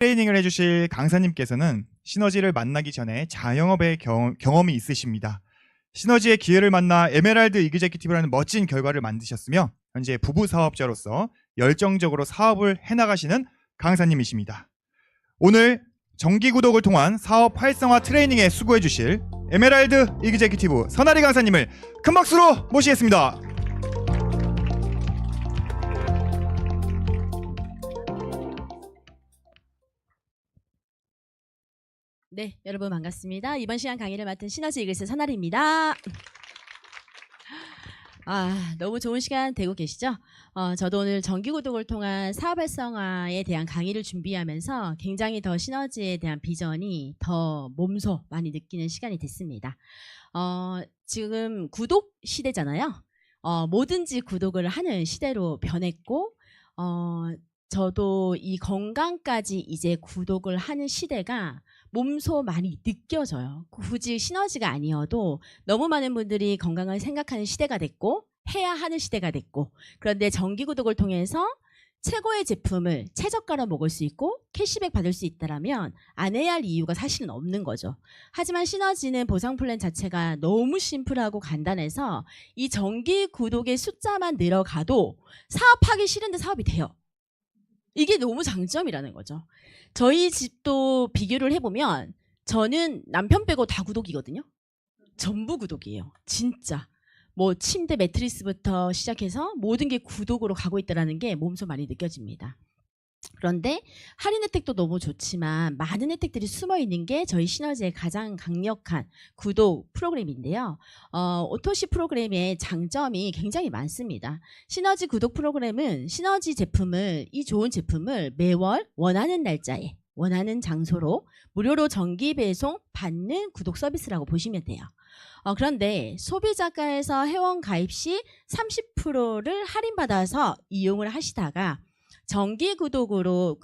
트레이닝을 해주실 강사님께서는 시너지를 만나기 전에 자영업의 경험이 있으십니다. 시너지의 기회를 만나 에메랄드 이그제큐티브라는 멋진 결과를 만드셨으며 현재 부부 사업자로서 열정적으로 사업을 해나가시는 강사님이십니다. 오늘 정기 구독을 통한 사업 활성화 트레이닝에 수고해 주실 에메랄드 이그제큐티브 선아리 강사님을 큰 박수로 모시겠습니다. 네, 여러분 반갑습니다. 이번 시간 강의를 맡은 시너지 이글스 선아리입니다. 너무 좋은 시간 되고 계시죠? 저도 오늘 정기 구독을 통한 사업 활성화에 대한 강의를 준비하면서 굉장히 더 시너지에 대한 비전이 더 몸소 많이 느끼는 시간이 됐습니다. 지금 구독 시대잖아요. 뭐든지 구독을 하는 시대로 변했고 저도 이 건강까지 이제 구독을 하는 시대가 몸소 많이 느껴져요. 굳이 시너지가 아니어도 너무 많은 분들이 건강을 생각하는 시대가 됐고 해야 하는 시대가 됐고, 그런데 정기 구독을 통해서 최고의 제품을 최저가로 먹을 수 있고 캐시백 받을 수 있다면 안 해야 할 이유가 사실은 없는 거죠. 하지만 시너지는 보상 플랜 자체가 너무 심플하고 간단해서 이 정기 구독의 숫자만 늘어가도 사업하기 싫은데 사업이 돼요. 이게 너무 장점이라는 거죠. 저희 집도 비교를 해보면 저는 남편 빼고 다 구독이거든요. 전부 구독이에요. 진짜. 뭐 침대 매트리스부터 시작해서 모든 게 구독으로 가고 있다는 게 몸소 많이 느껴집니다. 그런데 할인 혜택도 너무 좋지만 많은 혜택들이 숨어 있는 게 저희 시너지의 가장 강력한 구독 프로그램인데요. 오토시 프로그램의 장점이 굉장히 많습니다. 시너지 구독 프로그램은 시너지 제품을, 이 좋은 제품을 매월 원하는 날짜에 원하는 장소로 무료로 정기 배송 받는 구독 서비스라고 보시면 돼요. 그런데 소비자가에서 회원 가입 시 30%를 할인받아서 이용을 하시다가 정기 구독으로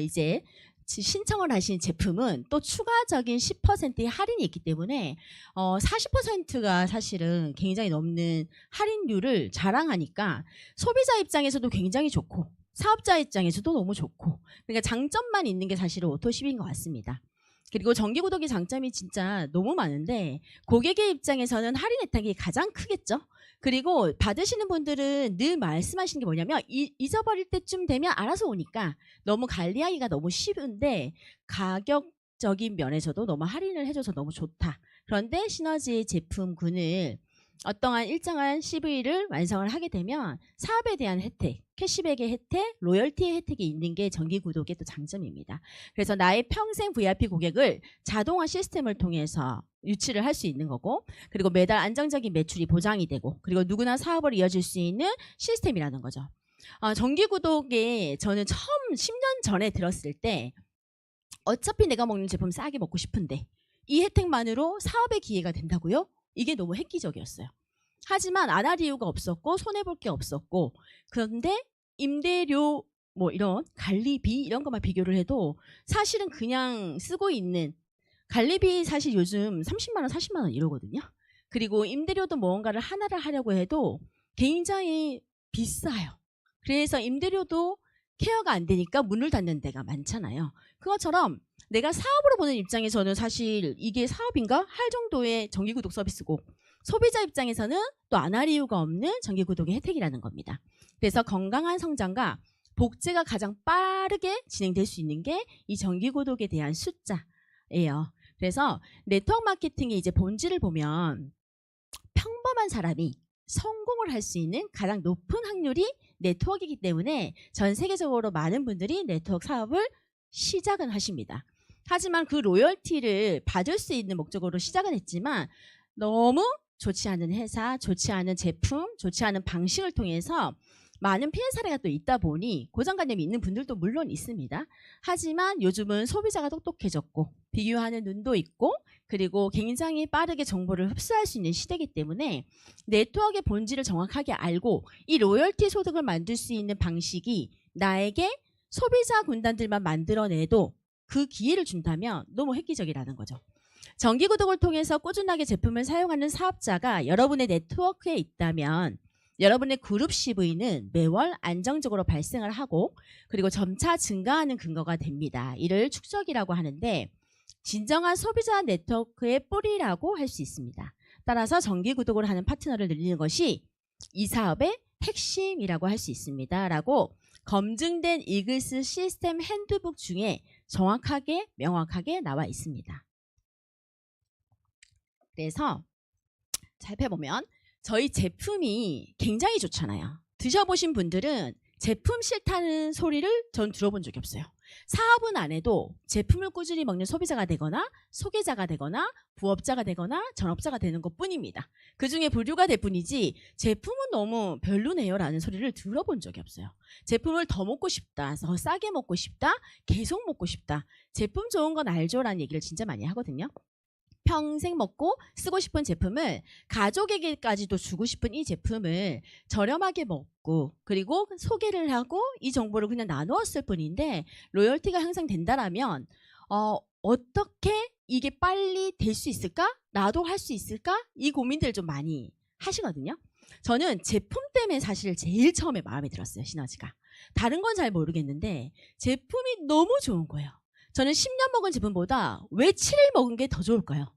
이제 신청을 하신 제품은 또 추가적인 10%의 할인이 있기 때문에 40%가 사실은 굉장히 넘는 할인율을 자랑하니까 소비자 입장에서도 굉장히 좋고 사업자 입장에서도 너무 좋고, 그러니까 장점만 있는 게 사실은 오토십인 것 같습니다. 그리고 정기 구독의 장점이 진짜 너무 많은데 고객의 입장에서는 할인 혜택이 가장 크겠죠. 그리고 받으시는 분들은 늘 말씀하시는 게 뭐냐면 잊어버릴 때쯤 되면 알아서 오니까 너무 관리하기가 너무 쉬운데 가격적인 면에서도 너무 할인을 해줘서 너무 좋다. 그런데 시너지 제품군을 어떠한 일정한 CV를 완성을 하게 되면 사업에 대한 혜택, 캐시백의 혜택, 로열티의 혜택이 있는 게 정기 구독의 또 장점입니다. 그래서 나의 평생 VIP 고객을 자동화 시스템을 통해서 유치를 할 수 있는 거고, 그리고 매달 안정적인 매출이 보장이 되고, 그리고 누구나 사업을 이어질 수 있는 시스템이라는 거죠. 정기 구독에 저는 처음 10년 전에 들었을 때 어차피 내가 먹는 제품 싸게 먹고 싶은데 이 혜택만으로 사업의 기회가 된다고요? 이게 너무 획기적이었어요. 하지만 안 할 이유가 없었고 손해볼 게 없었고, 그런데 임대료 뭐 이런 관리비 이런 것만 비교를 해도 사실은 그냥 쓰고 있는 관리비 사실 요즘 30만 원 40만 원 이러거든요. 그리고 임대료도 뭔가를 하나를 하려고 해도 굉장히 비싸요. 그래서 임대료도 케어가 안 되니까 문을 닫는 데가 많잖아요. 그것처럼 내가 사업으로 보는 입장에서는 사실 이게 사업인가 할 정도의 정기구독 서비스고, 소비자 입장에서는 또 안 할 이유가 없는 정기구독의 혜택이라는 겁니다. 그래서 건강한 성장과 복제가 가장 빠르게 진행될 수 있는 게 이 정기구독에 대한 숫자예요. 그래서 네트워크 마케팅의 이제 본질을 보면 평범한 사람이 성공을 할 수 있는 가장 높은 확률이 네트워크이기 때문에 전 세계적으로 많은 분들이 네트워크 사업을 시작은 하십니다. 하지만 그 로열티를 받을 수 있는 목적으로 시작은 했지만 너무 좋지 않은 회사, 좋지 않은 제품, 좋지 않은 방식을 통해서 많은 피해 사례가 또 있다 보니 고정관념이 있는 분들도 물론 있습니다. 하지만 요즘은 소비자가 똑똑해졌고 비교하는 눈도 있고, 그리고 굉장히 빠르게 정보를 흡수할 수 있는 시대이기 때문에 네트워크의 본질을 정확하게 알고 이 로열티 소득을 만들 수 있는 방식이 나에게 소비자 군단들만 만들어내도 그 기회를 준다면 너무 획기적이라는 거죠. 정기 구독을 통해서 꾸준하게 제품을 사용하는 사업자가 여러분의 네트워크에 있다면 여러분의 그룹 CV는 매월 안정적으로 발생을 하고 그리고 점차 증가하는 근거가 됩니다. 이를 축적이라고 하는데 진정한 소비자 네트워크의 뿌리라고 할 수 있습니다. 따라서 정기 구독을 하는 파트너를 늘리는 것이 이 사업의 핵심이라고 할 수 있습니다. 라고 검증된 이글스 시스템 핸드북 중에 정확하게 명확하게 나와 있습니다. 그래서 살펴보면 저희 제품이 굉장히 좋잖아요. 드셔보신 분들은 제품 싫다는 소리를 전 들어본 적이 없어요. 사업은 안 해도 제품을 꾸준히 먹는 소비자가 되거나 소개자가 되거나 부업자가 되거나 전업자가 되는 것뿐입니다. 그중에 부류가 될 뿐이지 제품은 너무 별로네요 라는 소리를 들어본 적이 없어요. 제품을 더 먹고 싶다, 더 싸게 먹고 싶다, 계속 먹고 싶다, 제품 좋은 건 알죠 라는 얘기를 진짜 많이 하거든요. 평생 먹고 쓰고 싶은 제품을 가족에게까지도 주고 싶은 이 제품을 저렴하게 먹고 그리고 소개를 하고 이 정보를 그냥 나누었을 뿐인데 로열티가 형성된다라면 어떻게 이게 빨리 될 수 있을까? 나도 할 수 있을까? 이 고민들 좀 많이 하시거든요. 저는 제품 때문에 사실 제일 처음에 마음에 들었어요. 시너지가. 다른 건 잘 모르겠는데 제품이 너무 좋은 거예요. 저는 10년 먹은 제품보다 왜 7일 먹은 게 더 좋을까요?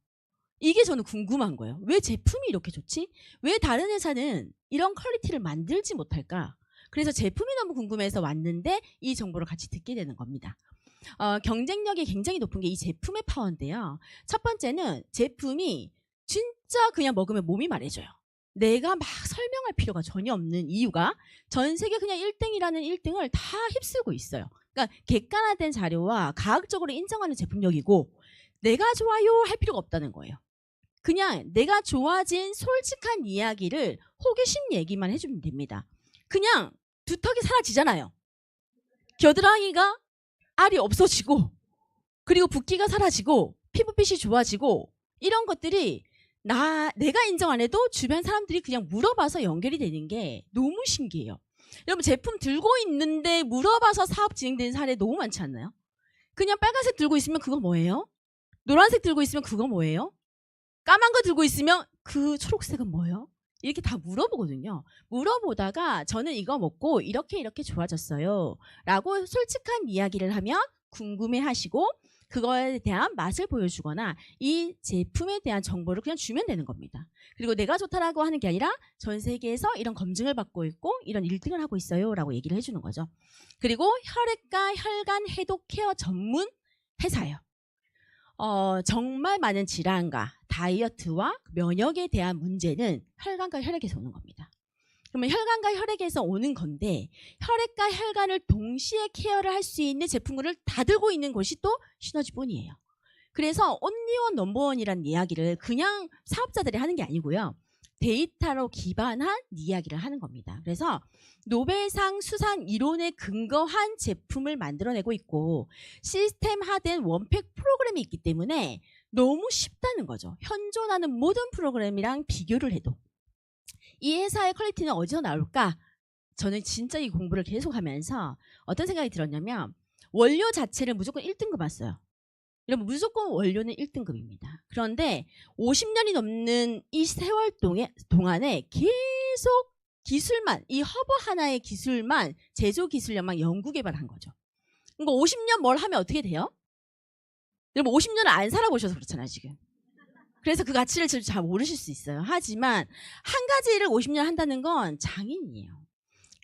이게 저는 궁금한 거예요. 왜 제품이 이렇게 좋지? 왜 다른 회사는 이런 퀄리티를 만들지 못할까? 그래서 제품이 너무 궁금해서 왔는데 이 정보를 같이 듣게 되는 겁니다. 경쟁력이 굉장히 높은 게 이 제품의 파워인데요. 첫 번째는 제품이 진짜 그냥 먹으면 몸이 말해줘요. 내가 막 설명할 필요가 전혀 없는 이유가 전 세계 그냥 1등이라는 1등을 다 휩쓸고 있어요. 그러니까 객관화된 자료와 과학적으로 인정하는 제품력이고 내가 좋아요 할 필요가 없다는 거예요. 그냥 내가 좋아진 솔직한 이야기를 호기심 얘기만 해주면 됩니다. 그냥 두턱이 사라지잖아요. 겨드랑이가 알이 없어지고 그리고 붓기가 사라지고 피부빛이 좋아지고 이런 것들이 내가 인정 안 해도 주변 사람들이 그냥 물어봐서 연결이 되는 게 너무 신기해요. 여러분 제품 들고 있는데 물어봐서 사업 진행되는 사례 너무 많지 않나요? 그냥 빨간색 들고 있으면 그거 뭐예요? 노란색 들고 있으면 그거 뭐예요? 까만 거 들고 있으면 그 초록색은 뭐예요? 이렇게 다 물어보거든요. 물어보다가 저는 이거 먹고 이렇게 좋아졌어요 라고 솔직한 이야기를 하면 궁금해하시고 그거에 대한 맛을 보여주거나 이 제품에 대한 정보를 그냥 주면 되는 겁니다. 그리고 내가 좋다라고 하는 게 아니라 전 세계에서 이런 검증을 받고 있고 이런 1등을 하고 있어요 라고 얘기를 해주는 거죠. 그리고 혈액과 혈관 해독 케어 전문 회사예요. 정말 많은 질환과 다이어트와 면역에 대한 문제는 혈관과 혈액에서 오는 겁니다. 그러면 혈관과 혈액에서 오는 건데 혈액과 혈관을 동시에 케어를 할 수 있는 제품군을 다 들고 있는 곳이 또 시너지뿐이에요. 그래서 온리원 넘버원이라는 이야기를 그냥 사업자들이 하는 게 아니고요. 데이터로 기반한 이야기를 하는 겁니다. 그래서 노벨상 수상 이론에 근거한 제품을 만들어내고 있고 시스템화된 원팩 프로그램이 있기 때문에 너무 쉽다는 거죠. 현존하는 모든 프로그램이랑 비교를 해도. 이 회사의 퀄리티는 어디서 나올까? 저는 진짜 이 공부를 계속하면서 어떤 생각이 들었냐면 원료 자체를 무조건 1등급 왔어요. 여러분 무조건 원료는 1등급입니다. 그런데 50년이 넘는 이 세월 동안에 계속 기술만, 이 허브 하나의 기술만, 제조 기술력만 연구 개발한 거죠. 그러니까 50년 뭘 하면 어떻게 돼요? 여러분 50년을 안 살아보셔서 그렇잖아요 지금. 그래서 그 가치를 잘 모르실 수 있어요. 하지만 한 가지 일을 50년 한다는 건 장인이에요.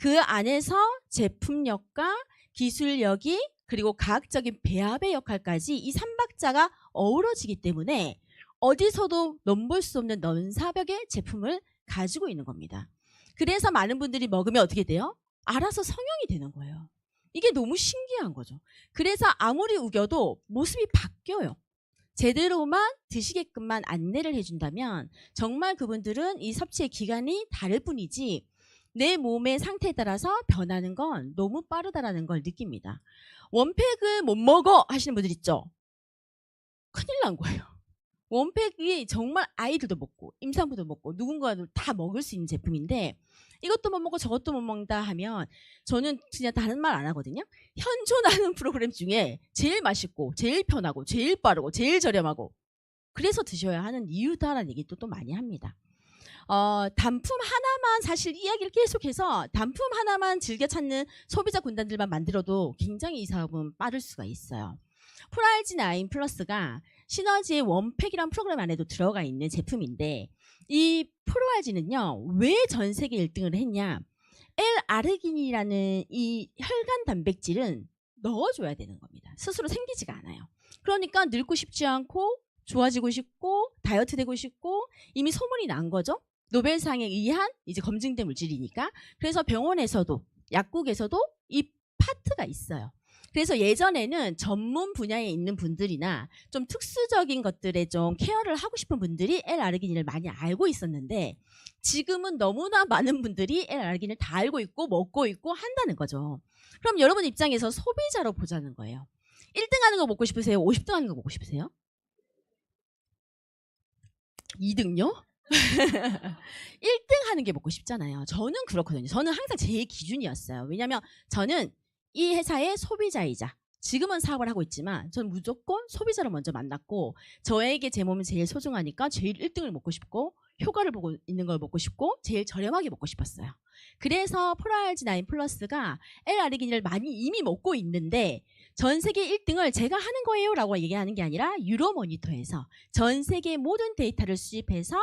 그 안에서 제품력과 기술력이 그리고 과학적인 배합의 역할까지 이 삼박자가 어우러지기 때문에 어디서도 넘볼 수 없는 넘사벽의 제품을 가지고 있는 겁니다. 그래서 많은 분들이 먹으면 어떻게 돼요? 알아서 성형이 되는 거예요. 이게 너무 신기한 거죠. 그래서 아무리 우겨도 모습이 바뀌어요. 제대로만 드시게끔만 안내를 해준다면 정말 그분들은 이 섭취의 기간이 다를 뿐이지 내 몸의 상태에 따라서 변하는 건 너무 빠르다라는 걸 느낍니다. 원팩을 못 먹어 하시는 분들 있죠? 큰일 난 거예요. 원팩이 정말 아이들도 먹고 임산부도 먹고 누군가도 다 먹을 수 있는 제품인데 이것도 못 먹고 저것도 못 먹는다 하면 저는 그냥 다른 말 안 하거든요. 현존하는 프로그램 중에 제일 맛있고 제일 편하고 제일 빠르고 제일 저렴하고 그래서 드셔야 하는 이유다라는 얘기도 또 많이 합니다. 단품 하나만 사실 이야기를 계속해서 단품 하나만 즐겨 찾는 소비자 군단들만 만들어도 굉장히 이 사업은 빠를 수가 있어요. 프라이즈9 플러스가 시너지의 원팩이란 프로그램 안에도 들어가 있는 제품인데 이 프로알지는요 왜 전 세계 1등을 했냐, L-아르기닌이라는 이 혈관 단백질은 넣어줘야 되는 겁니다. 스스로 생기지가 않아요. 그러니까 늙고 싶지 않고 좋아지고 싶고 다이어트 되고 싶고 이미 소문이 난 거죠. 노벨상에 의한 이제 검증된 물질이니까. 그래서 병원에서도 약국에서도 이 파트가 있어요. 그래서 예전에는 전문 분야에 있는 분들이나 좀 특수적인 것들에 좀 케어를 하고 싶은 분들이 L-아르기닌을 많이 알고 있었는데 지금은 너무나 많은 분들이 L-아르기닌을 다 알고 있고 먹고 있고 한다는 거죠. 그럼 여러분 입장에서 소비자로 보자는 거예요. 1등 하는 거 먹고 싶으세요? 50등 하는 거 먹고 싶으세요? 2등요? 1등 하는 게 먹고 싶잖아요. 저는 그렇거든요. 저는 항상 제 기준이었어요. 왜냐하면 저는 이 회사의 소비자이자 지금은 사업을 하고 있지만 저는 무조건 소비자를 먼저 만났고 저에게 제 몸이 제일 소중하니까 제일 1등을 먹고 싶고 효과를 보고 있는 걸 먹고 싶고 제일 저렴하게 먹고 싶었어요. 그래서 프라이즈9 플러스가 L-아르기닌을 많이 이미 먹고 있는데 전 세계 1등을 제가 하는 거예요 라고 얘기하는 게 아니라 유로모니터에서 전 세계 모든 데이터를 수집해서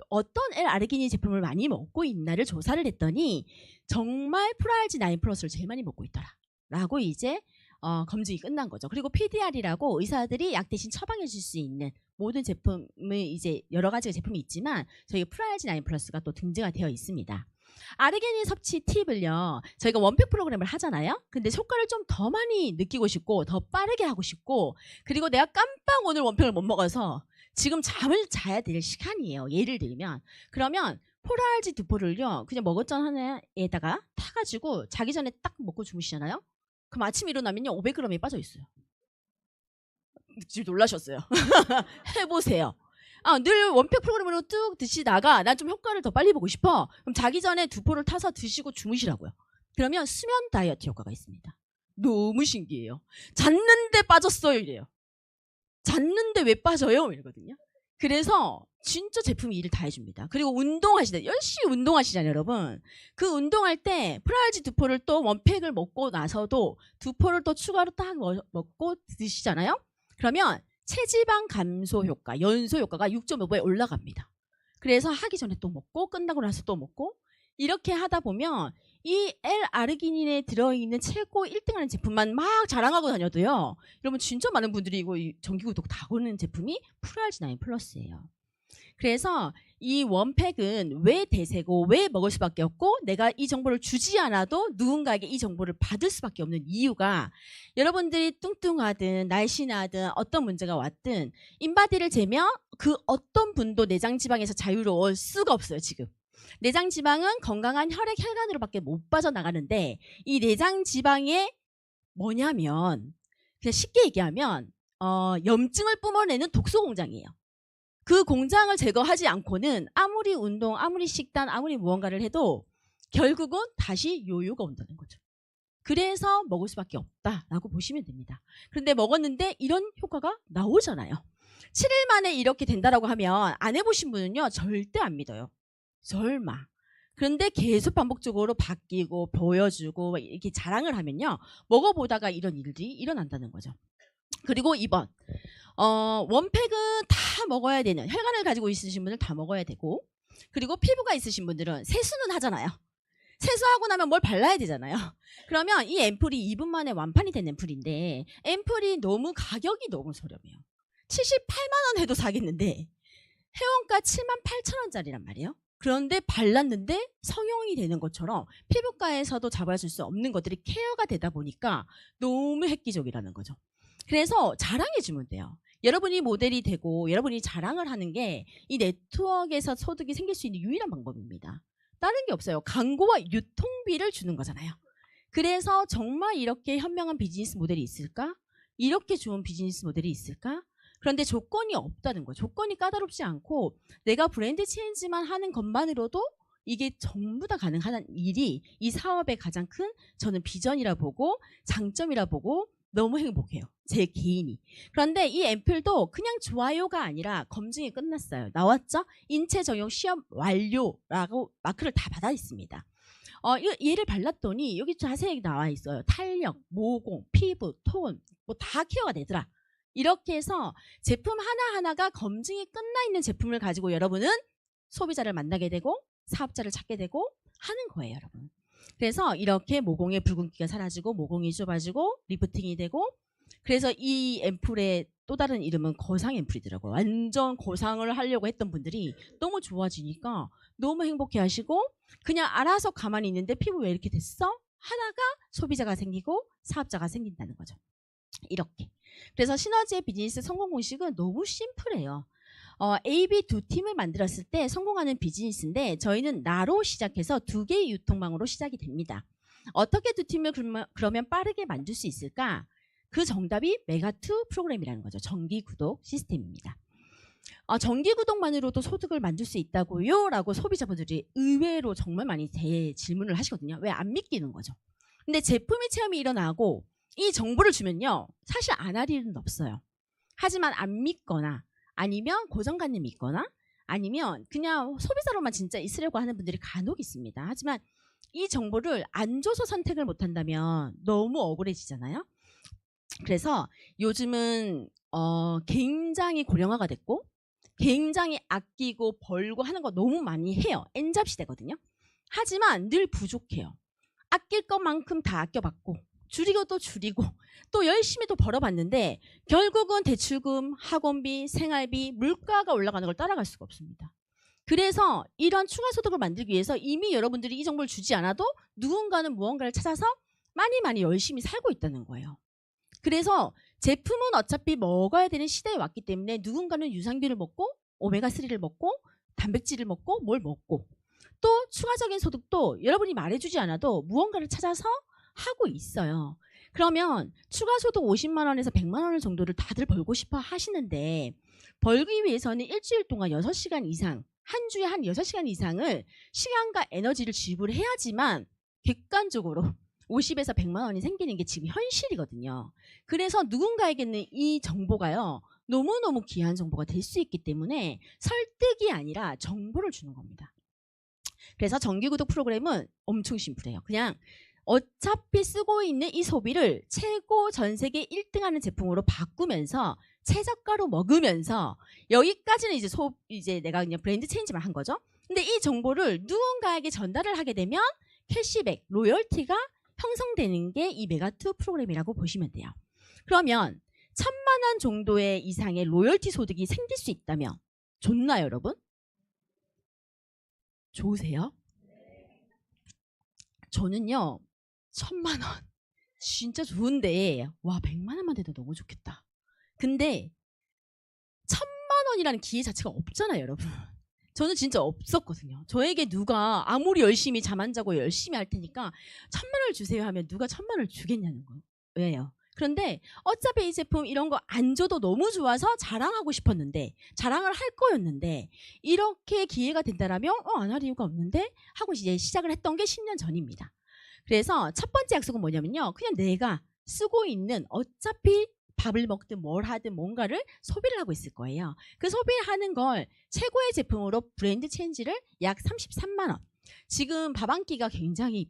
어떤 L-아르기닌 제품을 많이 먹고 있나를 조사를 했더니 정말 프라이즈9 플러스를 제일 많이 먹고 있더라 라고 이제 검증이 끝난 거죠. 그리고 PDR이라고 의사들이 약 대신 처방해 줄 수 있는 모든 제품을 이제 여러 가지 제품이 있지만 저희 프라이즈9 플러스가 또 등재가 되어 있습니다. 아르기닌 섭취 팁을요. 저희가 원팩 프로그램을 하잖아요. 근데 효과를 좀 더 많이 느끼고 싶고 더 빠르게 하고 싶고 그리고 내가 깜빡 오늘 원팩을 못 먹어서 지금 잠을 자야 될 시간이에요. 예를 들면 그러면 포랄지 두포를요. 그냥 먹었던 하나에다가 타가지고 자기 전에 딱 먹고 주무시잖아요. 그럼 아침에 일어나면요 500g이 빠져 있어요. 지금 놀라셨어요. 해보세요. 늘 원팩 프로그램으로 뚝 드시다가 난 좀 효과를 더 빨리 보고 싶어. 그럼 자기 전에 두포를 타서 드시고 주무시라고요. 그러면 수면 다이어트 효과가 있습니다. 너무 신기해요. 잤는데 빠졌어요 이래요. 잤는데 왜 빠져요? 이러거든요. 그래서 진짜 제품이 일을 다 해줍니다. 그리고 운동하시다 열심히 운동하시잖아요 여러분. 그 운동할 때 프라이즈 두포를 또 원팩을 먹고 나서도 두포를 또 추가로 딱 먹고 드시잖아요. 그러면 체지방 감소 효과, 연소 효과가 6.5배 올라갑니다. 그래서 하기 전에 또 먹고 끝나고 나서 또 먹고 이렇게 하다 보면 이 L-아르기닌에 들어있는 최고 1등하는 제품만 막 자랑하고 다녀도요. 여러분 진짜 많은 분들이 이거 정기구독 다 거는 제품이 프라이즈9 플러스예요. 그래서 이 원팩은 왜 대세고 왜 먹을 수밖에 없고 내가 이 정보를 주지 않아도 누군가에게 이 정보를 받을 수밖에 없는 이유가 여러분들이 뚱뚱하든 날씬하든 어떤 문제가 왔든 인바디를 재면 그 어떤 분도 내장지방에서 자유로울 수가 없어요 지금. 내장지방은 건강한 혈액 혈관으로밖에 못 빠져나가는데 이 내장지방에 뭐냐면 그냥 쉽게 얘기하면 염증을 뿜어내는 독소 공장이에요. 그 공장을 제거하지 않고는 아무리 운동, 아무리 식단, 아무리 무언가를 해도 결국은 다시 요요가 온다는 거죠. 그래서 먹을 수밖에 없다라고 보시면 됩니다. 그런데 먹었는데 이런 효과가 나오잖아요. 7일 만에 이렇게 된다라고 하면 안 해보신 분은요 절대 안 믿어요. 설마. 그런데 계속 반복적으로 바뀌고 보여주고 이렇게 자랑을 하면요 먹어보다가 이런 일들이 일어난다는 거죠. 그리고 2번 원팩은 다 먹어야 되는 혈관을 가지고 있으신 분들 다 먹어야 되고 그리고 피부가 있으신 분들은 세수는 하잖아요. 세수하고 나면 뭘 발라야 되잖아요. 그러면 이 앰플이 2분 만에 완판이 된 앰플인데 앰플이 너무 가격이 너무 저렴해요. 78만 원 해도 사겠는데 회원가 78,000원짜리란 말이에요. 그런데 발랐는데 성형이 되는 것처럼 피부과에서도 잡아줄 수 없는 것들이 케어가 되다 보니까 너무 획기적이라는 거죠. 그래서 자랑해주면 돼요. 여러분이 모델이 되고 여러분이 자랑을 하는 게 이 네트워크에서 소득이 생길 수 있는 유일한 방법입니다. 다른 게 없어요. 광고와 유통비를 주는 거잖아요. 그래서 정말 이렇게 현명한 비즈니스 모델이 있을까? 이렇게 좋은 비즈니스 모델이 있을까? 그런데 조건이 없다는 거예요. 조건이 까다롭지 않고 내가 브랜드 체인지만 하는 것만으로도 이게 전부 다 가능한 일이 이 사업의 가장 큰 저는 비전이라 보고 장점이라 보고 너무 행복해요. 제 개인이. 그런데 이 앰플도 그냥 좋아요가 아니라 검증이 끝났어요. 나왔죠? 인체 적용 시험 완료라고 마크를 다 받아 있습니다. 얘를 발랐더니 여기 자세히 나와 있어요. 탄력, 모공, 피부, 톤, 뭐 다 케어가 되더라. 이렇게 해서 제품 하나하나가 검증이 끝나 있는 제품을 가지고 여러분은 소비자를 만나게 되고 사업자를 찾게 되고 하는 거예요, 여러분. 그래서 이렇게 모공의 붉은기가 사라지고 모공이 좁아지고 리프팅이 되고, 그래서 이 앰플의 또 다른 이름은 거상 앰플이더라고요. 완전 거상을 하려고 했던 분들이 너무 좋아지니까 너무 행복해 하시고, 그냥 알아서 가만히 있는데 피부 왜 이렇게 됐어? 하다가 소비자가 생기고 사업자가 생긴다는 거죠. 이렇게. 그래서 시너지의 비즈니스 성공 공식은 너무 심플해요. A, B 두 팀을 만들었을 때 성공하는 비즈니스인데, 저희는 나로 시작해서 2개의 유통망으로 시작이 됩니다. 어떻게 두 팀을 그러면 빠르게 만들 수 있을까? 그 정답이 메가2 프로그램이라는 거죠. 정기구독 시스템입니다. 정기구독만으로도 소득을 만들 수 있다고요? 라고 소비자분들이 의외로 정말 많이 질문을 하시거든요. 왜 안 믿기는 거죠. 근데 제품의 체험이 일어나고 이 정보를 주면요, 사실 안 할 일은 없어요. 하지만 안 믿거나 아니면 고정관념이 있거나 아니면 그냥 소비자로만 진짜 있으려고 하는 분들이 간혹 있습니다. 하지만 이 정보를 안 줘서 선택을 못 한다면 너무 억울해지잖아요. 그래서 요즘은 굉장히 고령화가 됐고 굉장히 아끼고 벌고 하는 거 너무 많이 해요. N잡 시대거든요. 하지만 늘 부족해요. 아낄 것만큼 다 아껴봤고 줄이고도 줄이고 또 열심히 또 벌어봤는데 결국은 대출금, 학원비, 생활비, 물가가 올라가는 걸 따라갈 수가 없습니다. 그래서 이런 추가 소득을 만들기 위해서 이미 여러분들이 이 정보를 주지 않아도 누군가는 무언가를 찾아서 많이 열심히 살고 있다는 거예요. 그래서 제품은 어차피 먹어야 되는 시대에 왔기 때문에 누군가는 유산균을 먹고 오메가3를 먹고 단백질을 먹고 뭘 먹고 또 추가적인 소득도 여러분이 말해주지 않아도 무언가를 찾아서 하고 있어요. 그러면 추가 소득 50만 원에서 100만 원 정도를 다들 벌고 싶어 하시는데, 벌기 위해서는 일주일 동안 6시간 이상, 한 주에 한 6시간 이상을 시간과 에너지를 지불해야지만 객관적으로 50에서 100만 원이 생기는 게 지금 현실이거든요. 그래서 누군가에게는 이 정보가요, 너무너무 귀한 정보가 될 수 있기 때문에 설득이 아니라 정보를 주는 겁니다. 그래서 정기구독 프로그램은 엄청 심플해요. 그냥 어차피 쓰고 있는 이 소비를 최고 전 세계 1등하는 제품으로 바꾸면서 최저가로 먹으면서, 여기까지는 이제 내가 그냥 브랜드 체인지만 한 거죠. 근데 이 정보를 누군가에게 전달을 하게 되면 캐시백, 로열티가 형성되는 게 이 메가2 프로그램이라고 보시면 돼요. 그러면 1,000만 원 정도의 이상의 로열티 소득이 생길 수 있다면 좋나요, 여러분? 좋으세요? 저는요, 1,000만 원 진짜 좋은데, 와, 100만 원만 돼도 너무 좋겠다. 근데 1,000만 원이라는 기회 자체가 없잖아요, 여러분. 저는 진짜 없었거든요. 저에게 누가 아무리 열심히 잠 안 자고 열심히 할 테니까 1,000만 원을 주세요 하면 누가 1,000만 원을 주겠냐는 거예요. 왜요? 그런데 어차피 이 제품 이런 거 안 줘도 너무 좋아서 자랑하고 싶었는데, 자랑을 할 거였는데, 이렇게 기회가 된다라면 안 할 이유가 없는데 하고 이제 시작을 했던 게 10년 전입니다. 그래서 첫 번째 약속은 뭐냐면요, 그냥 내가 쓰고 있는, 어차피 밥을 먹든 뭘 하든 뭔가를 소비를 하고 있을 거예요. 그 소비하는 걸 최고의 제품으로 브랜드 체인지를 약 33만 원. 지금 밥 한 끼가 굉장히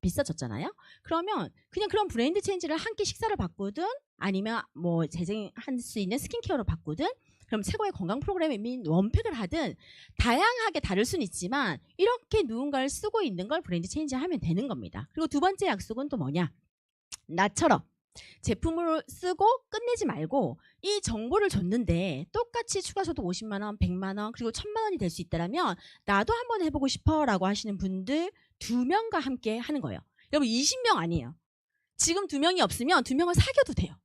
비싸졌잖아요. 그러면 그냥 그런 브랜드 체인지를 한 끼 식사를 바꾸든 아니면 뭐 재생할 수 있는 스킨케어로 바꾸든, 그럼 최고의 건강 프로그램인 원팩을 하든 다양하게 다를 수는 있지만 이렇게 누군가를 쓰고 있는 걸 브랜드 체인지 하면 되는 겁니다. 그리고 두 번째 약속은 또 뭐냐, 나처럼 제품을 쓰고 끝내지 말고 이 정보를 줬는데 똑같이 추가소득 50만 원, 100만 원, 그리고 1,000만 원이 될 수 있다면 나도 한번 해보고 싶어 라고 하시는 분들 2명과 함께 하는 거예요. 여러분 20명 아니에요. 지금 2명이 없으면 2명을 사귀어도 돼요.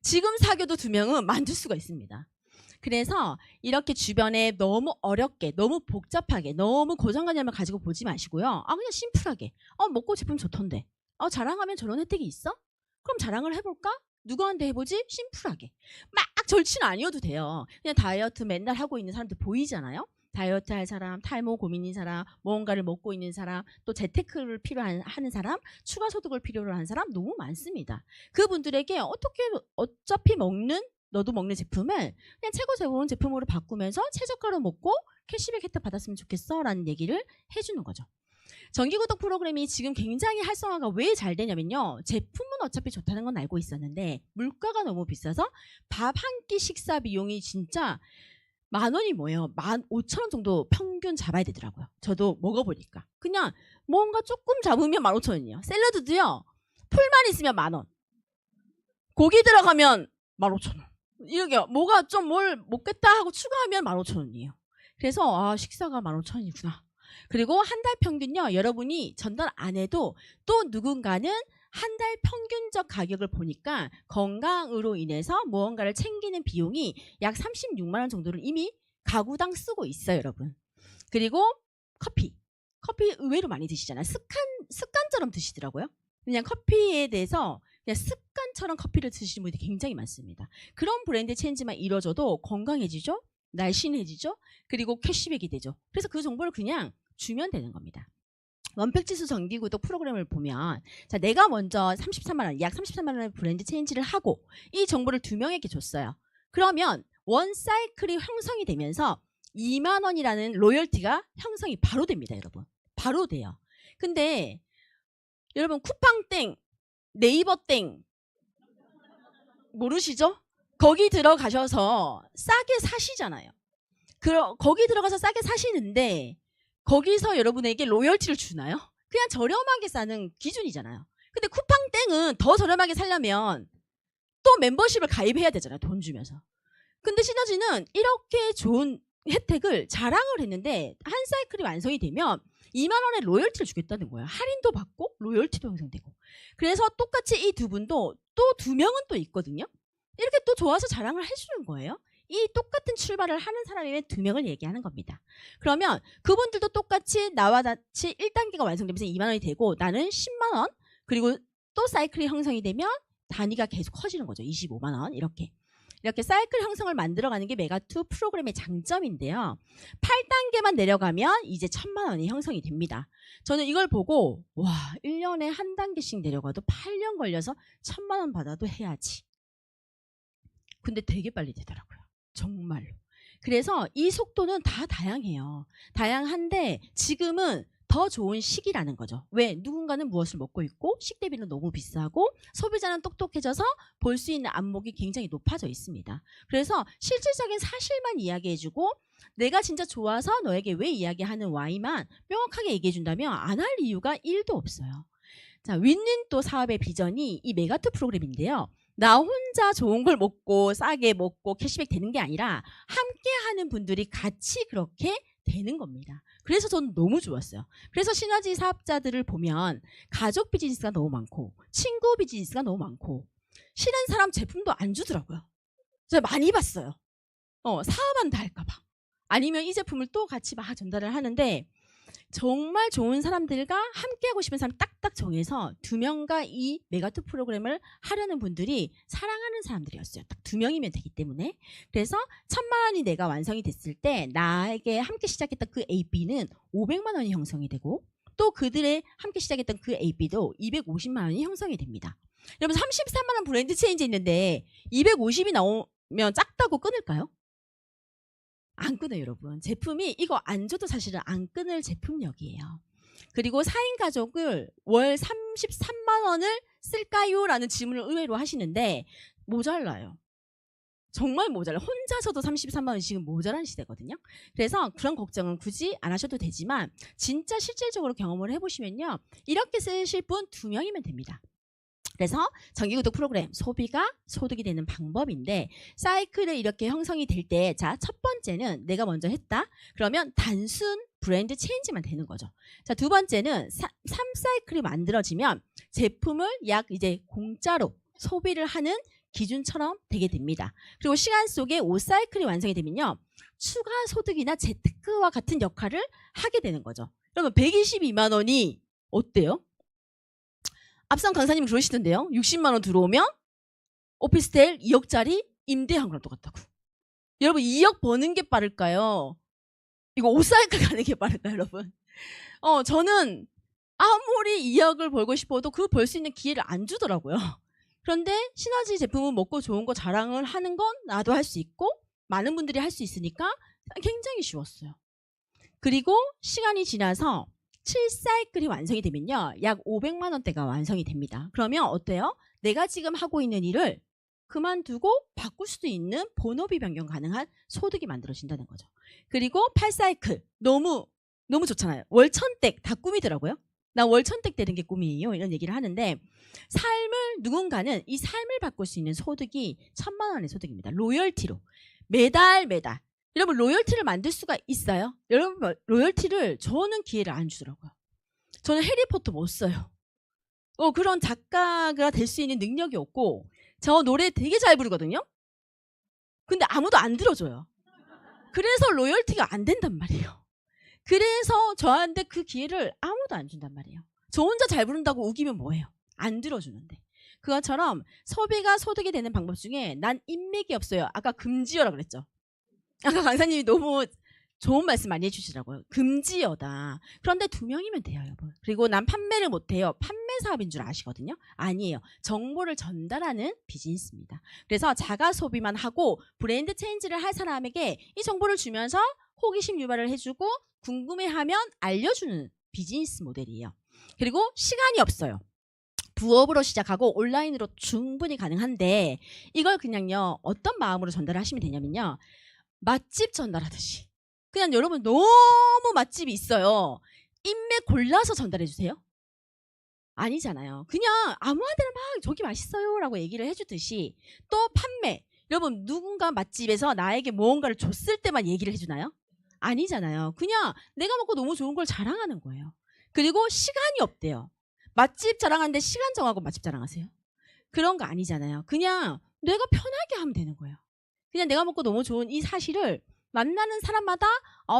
지금 사귀어도 2명은 만들 수가 있습니다. 그래서 이렇게 주변에 너무 어렵게, 너무 복잡하게, 너무 고정관념을 가지고 보지 마시고요. 그냥 심플하게 먹고 제품 좋던데, 자랑하면 저런 혜택이 있어? 그럼 자랑을 해볼까? 누구한테 해보지? 심플하게. 막 절친 아니어도 돼요. 그냥 다이어트 맨날 하고 있는 사람들 보이잖아요. 다이어트 할 사람, 탈모 고민인 사람, 무언가를 먹고 있는 사람, 또 재테크를 하는 사람, 추가 소득을 필요로 하는 사람 너무 많습니다. 그분들에게 어차피 너도 먹는 제품을 그냥 최고 좋은 제품으로 바꾸면서 최저가로 먹고 캐시백 혜택 받았으면 좋겠어 라는 얘기를 해주는 거죠. 정기구독 프로그램이 지금 굉장히 활성화가 왜 잘 되냐면요. 제품은 어차피 좋다는 건 알고 있었는데 물가가 너무 비싸서 밥 한 끼 식사 비용이 진짜 10,000원이 뭐예요? 15,000원 정도 평균 잡아야 되더라고요. 저도 먹어보니까. 그냥 뭔가 조금 잡으면 15,000원이에요. 샐러드도요. 풀만 있으면 10,000원. 고기 들어가면 15,000원. 이렇게 뭐가 좀 뭘 먹겠다 하고 추가하면 15,000원이에요. 그래서 식사가 15,000원이구나. 그리고 한 달 평균요. 여러분이 전달 안 해도 또 누군가는 한 달 평균적 가격을 보니까 건강으로 인해서 무언가를 챙기는 비용이 약 36만 원 정도를 이미 가구당 쓰고 있어요, 여러분. 그리고 커피 의외로 많이 드시잖아요. 습관처럼 드시더라고요. 그냥 커피에 대해서 그냥 습관처럼 커피를 드시는 분들이 굉장히 많습니다. 그런 브랜드 체인지만 이뤄져도 건강해지죠, 날씬해지죠, 그리고 캐시백이 되죠. 그래서 그 정보를 그냥 주면 되는 겁니다. 원팩지수 정기구독 프로그램을 보면 자, 내가 먼저 33만 원, 약 33만 원의 브랜드 체인지를 하고 이 정보를 2명에게 줬어요. 그러면 원 사이클이 형성이 되면서 2만 원이라는 로열티가 형성이 바로 됩니다, 여러분. 바로 돼요. 근데 여러분 쿠팡땡, 네이버땡 모르시죠? 거기 들어가셔서 싸게 사시잖아요. 거기 들어가서 싸게 사시는데 거기서 여러분에게 로열티를 주나요? 그냥 저렴하게 싸는 기준이잖아요. 근데 쿠팡땡은 더 저렴하게 살려면 또 멤버십을 가입해야 되잖아요. 돈 주면서. 근데 시너지는 이렇게 좋은 혜택을 자랑을 했는데 한 사이클이 완성이 되면 2만 원의 로열티를 주겠다는 거예요. 할인도 받고 로열티도 형성되고. 그래서 똑같이 이 두 분도 또 2명은 또 있거든요. 이렇게 또 좋아서 자랑을 해주는 거예요. 이 똑같은 출발을 하는 사람이면 2명을 얘기하는 겁니다. 그러면 그분들도 똑같이 나와 같이 1단계가 완성되면서 2만 원이 되고 나는 10만 원, 그리고 또 사이클이 형성이 되면 단위가 계속 커지는 거죠. 25만 원 이렇게 사이클 형성을 만들어가는 게 메가2 프로그램의 장점인데요. 8단계만 내려가면 이제 1,000만 원이 형성이 됩니다. 저는 이걸 보고 와, 1년에 한 단계씩 내려가도 8년 걸려서 1,000만 원 받아도 해야지. 근데 되게 빨리 되더라고요. 정말로. 그래서 이 속도는 다 다양해요. 다양한데 지금은 더 좋은 시기라는 거죠. 왜? 누군가는 무엇을 먹고 있고 식대비는 너무 비싸고 소비자는 똑똑해져서 볼 수 있는 안목이 굉장히 높아져 있습니다. 그래서 실질적인 사실만 이야기해주고 내가 진짜 좋아서 너에게 왜 이야기하는 Y만 명확하게 얘기해준다면 안 할 이유가 1도 없어요. 자, 윈윈 또 사업의 비전이 이 메가2 프로그램인데요. 나 혼자 좋은 걸 먹고 싸게 먹고 캐시백 되는 게 아니라 함께 하는 분들이 같이 그렇게 되는 겁니다. 그래서 저는 너무 좋았어요. 그래서 시너지 사업자들을 보면 가족 비즈니스가 너무 많고 친구 비즈니스가 너무 많고 싫은 사람 제품도 안 주더라고요. 제가 많이 봤어요. 사업한다 할까 봐. 아니면 이 제품을 또 같이 막 전달을 하는데 정말 좋은 사람들과 함께하고 싶은 사람 딱딱 정해서 2명과 이 메가2 프로그램을 하려는 분들이 사랑하는 사람들이었어요. 딱 2명이면 되기 때문에. 그래서 1,000만 원이 내가 완성이 됐을 때 나에게 함께 시작했던 그 AB는 500만 원이 형성이 되고 또 그들의 함께 시작했던 그 AB도 250만 원이 형성이 됩니다. 여러분 33만 원 브랜드 체인지 있는데 250이 나오면 작다고 끊을까요? 안 끊어요, 여러분. 제품이 이거 안 줘도 사실은 안 끊을 제품력이에요. 그리고 4인 가족을 월 33만 원을 쓸까요? 라는 질문을 의외로 하시는데 모자라요. 정말 모자라요. 혼자서도 33만 원이 지금 모자란 시대거든요. 그래서 그런 걱정은 굳이 안 하셔도 되지만 진짜 실질적으로 경험을 해보시면요. 이렇게 쓰실 분 2명이면 됩니다. 그래서 정기구독 프로그램 소비가 소득이 되는 방법인데 사이클이 이렇게 형성이 될 때 자, 첫 번째는 내가 먼저 했다. 그러면 단순 브랜드 체인지만 되는 거죠. 자, 두 번째는 3사이클이 만들어지면 제품을 약 이제 공짜로 소비를 하는 기준처럼 되게 됩니다. 그리고 시간 속에 5사이클이 완성이 되면요. 추가 소득이나 재테크와 같은 역할을 하게 되는 거죠. 그러면 122만 원이 어때요? 앞선 강사님 그러시던데요. 60만 원 들어오면 오피스텔 2억짜리 임대한 거랑 똑같다고. 여러분 2억 버는 게 빠를까요? 이거 5사이클 가는 게 빠르다, 여러분. 저는 아무리 2억을 벌고 싶어도 그 벌 수 있는 기회를 안 주더라고요. 그런데 시너지 제품은 먹고 좋은 거 자랑을 하는 건 나도 할 수 있고 많은 분들이 할 수 있으니까 굉장히 쉬웠어요. 그리고 시간이 지나서 7사이클이 완성이 되면요. 약 500만 원대가 완성이 됩니다. 그러면 어때요? 내가 지금 하고 있는 일을 그만두고 바꿀 수도 있는 본업이 변경 가능한 소득이 만들어진다는 거죠. 그리고 8사이클 너무 좋잖아요. 월천댁 다 꿈이더라고요. 나 월천댁 되는 게 꿈이에요. 이런 얘기를 하는데 누군가는 이 삶을 바꿀 수 있는 소득이 1,000만 원의 소득입니다. 로열티로 매달 여러분 로열티를 만들 수가 있어요? 여러분 로열티를 저는 기회를 안 주더라고요. 저는 해리포터 못 써요. 그런 작가가 될 수 있는 능력이 없고 저 노래 되게 잘 부르거든요. 근데 아무도 안 들어줘요. 그래서 로열티가 안 된단 말이에요. 그래서 저한테 그 기회를 아무도 안 준단 말이에요. 저 혼자 잘 부른다고 우기면 뭐해요? 안 들어주는데. 그것처럼 소비가 소득이 되는 방법 중에 난 인맥이 없어요. 아까 금지어라 그랬죠. 아까 강사님이 너무 좋은 말씀 많이 해주시더라고요. 금지어다. 그런데 2명이면 돼요, 여러분. 그리고 난 판매를 못해요. 판매 사업인 줄 아시거든요. 아니에요. 정보를 전달하는 비즈니스입니다. 그래서 자가 소비만 하고 브랜드 체인지를 할 사람에게 이 정보를 주면서 호기심 유발을 해주고 궁금해하면 알려주는 비즈니스 모델이에요. 그리고 시간이 없어요. 부업으로 시작하고 온라인으로 충분히 가능한데 이걸 그냥요 어떤 마음으로 전달하시면 되냐면요 맛집 전달하듯이 그냥 여러분 너무 맛집이 있어요. 인맥 골라서 전달해 주세요? 아니잖아요. 그냥 아무한테나 막 저기 맛있어요 라고 얘기를 해주듯이 또 판매 여러분 누군가 맛집에서 나에게 무언가를 줬을 때만 얘기를 해주나요? 아니잖아요. 그냥 내가 먹고 너무 좋은 걸 자랑하는 거예요. 그리고 시간이 없대요. 맛집 자랑하는데 시간 정하고 맛집 자랑하세요? 그런 거 아니잖아요. 그냥 내가 편하게 하면 되는 거예요. 그냥 내가 먹고 너무 좋은 이 사실을 만나는 사람마다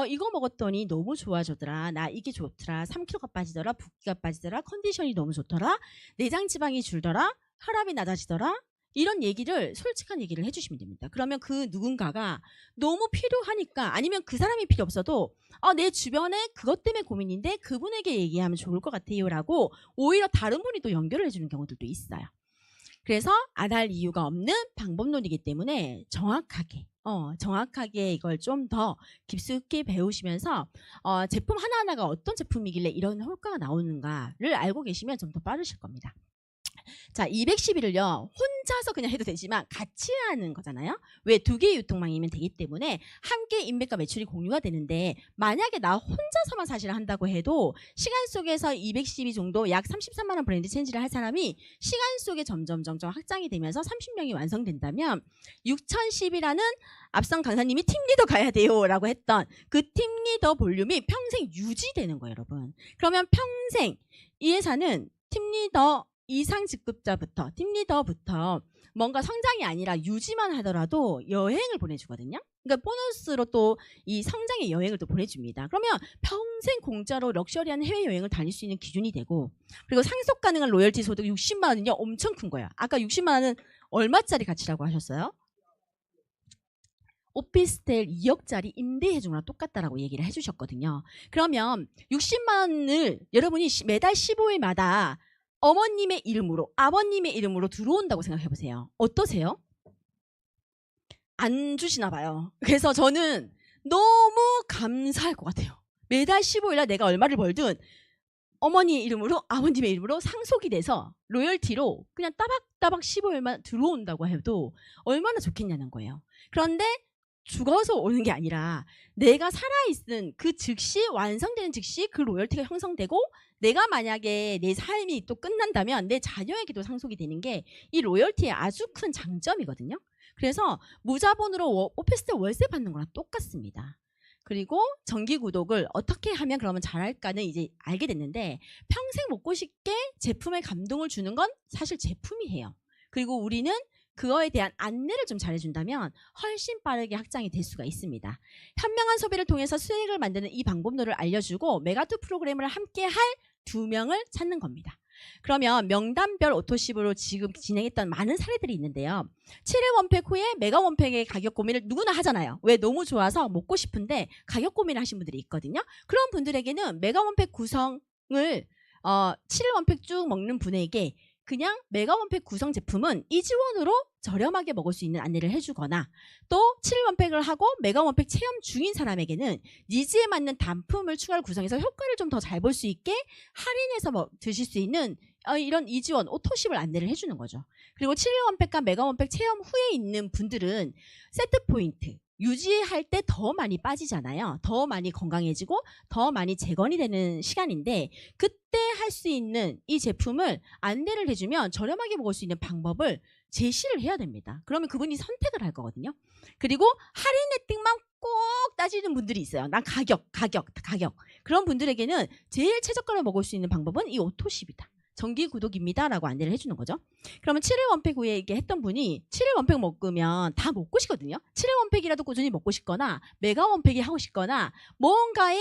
이거 먹었더니 너무 좋아졌더라. 나 이게 좋더라. 3kg가 빠지더라. 붓기가 빠지더라. 컨디션이 너무 좋더라. 내장 지방이 줄더라. 혈압이 낮아지더라. 이런 얘기를 솔직한 얘기를 해주시면 됩니다. 그러면 그 누군가가 너무 필요하니까 아니면 그 사람이 필요 없어도 내 주변에 그것 때문에 고민인데 그분에게 얘기하면 좋을 것 같아요 라고 오히려 다른 분이 또 연결을 해주는 경우들도 있어요. 그래서 안 할 이유가 없는 방법론이기 때문에 정확하게 이걸 좀 더 깊숙이 배우시면서 제품 하나하나가 어떤 제품이길래 이런 효과가 나오는가를 알고 계시면 좀 더 빠르실 겁니다. 자, 211을요 혼자서 그냥 해도 되지만 같이 하는 거잖아요. 왜 2개의 유통망이면 되기 때문에 함께 인맥과 매출이 공유가 되는데 만약에 나 혼자서만 사실 한다고 해도 시간 속에서 212 정도 약 33만 원 브랜드 체인지를 할 사람이 시간 속에 점점 확장이 되면서 30명이 완성된다면 6010이라는 앞선 강사님이 팀리더 가야 돼요 라고 했던 그 팀리더 볼륨이 평생 유지되는 거예요, 여러분. 그러면 평생 이 회사는 팀리더 이상 직급자부터 팀리더부터 뭔가 성장이 아니라 유지만 하더라도 여행을 보내주거든요. 그러니까 보너스로 또 이 성장의 여행을 또 보내줍니다. 그러면 평생 공짜로 럭셔리한 해외여행을 다닐 수 있는 기준이 되고 그리고 상속 가능한 로열티 소득 60만 원은요 엄청 큰 거예요. 아까 60만 원은 얼마짜리 가치라고 하셨어요? 오피스텔 2억짜리 임대해준 거랑 똑같다라고 얘기를 해주셨거든요. 그러면 60만 원을 여러분이 매달 15일마다 어머님의 이름으로 아버님의 이름으로 들어온다고 생각해 보세요. 어떠세요? 안 주시나 봐요. 그래서 저는 너무 감사할 것 같아요. 매달 15일날 내가 얼마를 벌든 어머니의 이름으로 아버님의 이름으로 상속이 돼서 로열티로 그냥 따박따박 15일만 들어온다고 해도 얼마나 좋겠냐는 거예요. 그런데 죽어서 오는 게 아니라 내가 살아있는 그 즉시 완성되는 즉시 그 로열티가 형성되고 내가 만약에 내 삶이 또 끝난다면 내 자녀에게도 상속이 되는 게 이 로열티의 아주 큰 장점이거든요. 그래서 무자본으로 오피스텔 월세 받는 거랑 똑같습니다. 그리고 정기 구독을 어떻게 하면 그러면 잘할까는 이제 알게 됐는데 평생 먹고 싶게 제품에 감동을 주는 건 사실 제품이 해요. 그리고 우리는 그거에 대한 안내를 좀 잘해준다면 훨씬 빠르게 확장이 될 수가 있습니다. 현명한 소비를 통해서 수익을 만드는 이 방법론을 알려주고 메가투 프로그램을 함께 할 2명을 찾는 겁니다. 그러면 명단별 오토십으로 지금 진행했던 많은 사례들이 있는데요. 7일 원팩 후에 메가 원팩의 가격 고민을 누구나 하잖아요. 왜? 너무 좋아서 먹고 싶은데 가격 고민을 하신 분들이 있거든요. 그런 분들에게는 메가 원팩 구성을 7일 원팩 쭉 먹는 분에게 그냥 메가 원팩 구성 제품은 이지원으로 저렴하게 먹을 수 있는 안내를 해주거나 또 7일 원팩을 하고 메가 원팩 체험 중인 사람에게는 니즈에 맞는 단품을 추가로 구성해서 효과를 좀 더 잘 볼 수 있게 할인해서 드실 수 있는 이런 이지원 오토십을 안내를 해주는 거죠. 그리고 7일 원팩과 메가 원팩 체험 후에 있는 분들은 세트 포인트 유지할 때 더 많이 빠지잖아요. 더 많이 건강해지고 더 많이 재건이 되는 시간인데 그때 할 수 있는 이 제품을 안내를 해주면 저렴하게 먹을 수 있는 방법을 제시를 해야 됩니다. 그러면 그분이 선택을 할 거거든요. 그리고 할인 혜택만 꼭 따지는 분들이 있어요. 난 가격. 그런 분들에게는 제일 최저가로 먹을 수 있는 방법은 이 오토십이다. 정기 구독입니다 라고 안내를 해주는 거죠. 그러면 7일 원팩 후에 이게 했던 분이 7일 원팩 먹으면 다 먹고 싶거든요. 7일 원팩이라도 꾸준히 먹고 싶거나 메가 원팩이 하고 싶거나 뭔가에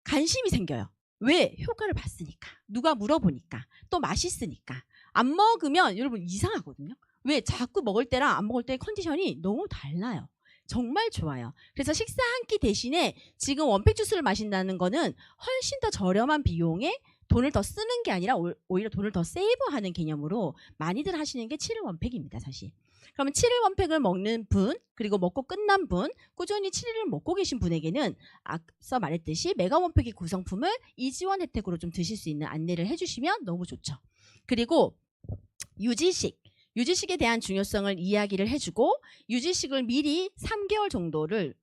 관심이 생겨요. 왜? 효과를 봤으니까. 누가 물어보니까. 또 맛있으니까. 안 먹으면 여러분 이상하거든요. 왜? 자꾸 먹을 때랑 안 먹을 때의 컨디션이 너무 달라요. 정말 좋아요. 그래서 식사 한 끼 대신에 지금 원팩 주스를 마신다는 거는 훨씬 더 저렴한 비용에 돈을 더 쓰는 게 아니라 오히려 돈을 더 세이브하는 개념으로 많이들 하시는 게 7일 원팩입니다. 사실. 그러면 7일 원팩을 먹는 분 그리고 먹고 끝난 분 꾸준히 7일을 먹고 계신 분에게는 앞서 말했듯이 메가 원팩의 구성품을 이지원 혜택으로 좀 드실 수 있는 안내를 해주시면 너무 좋죠. 그리고 유지식에 대한 중요성을 이야기를 해주고 유지식을 미리 3개월 정도를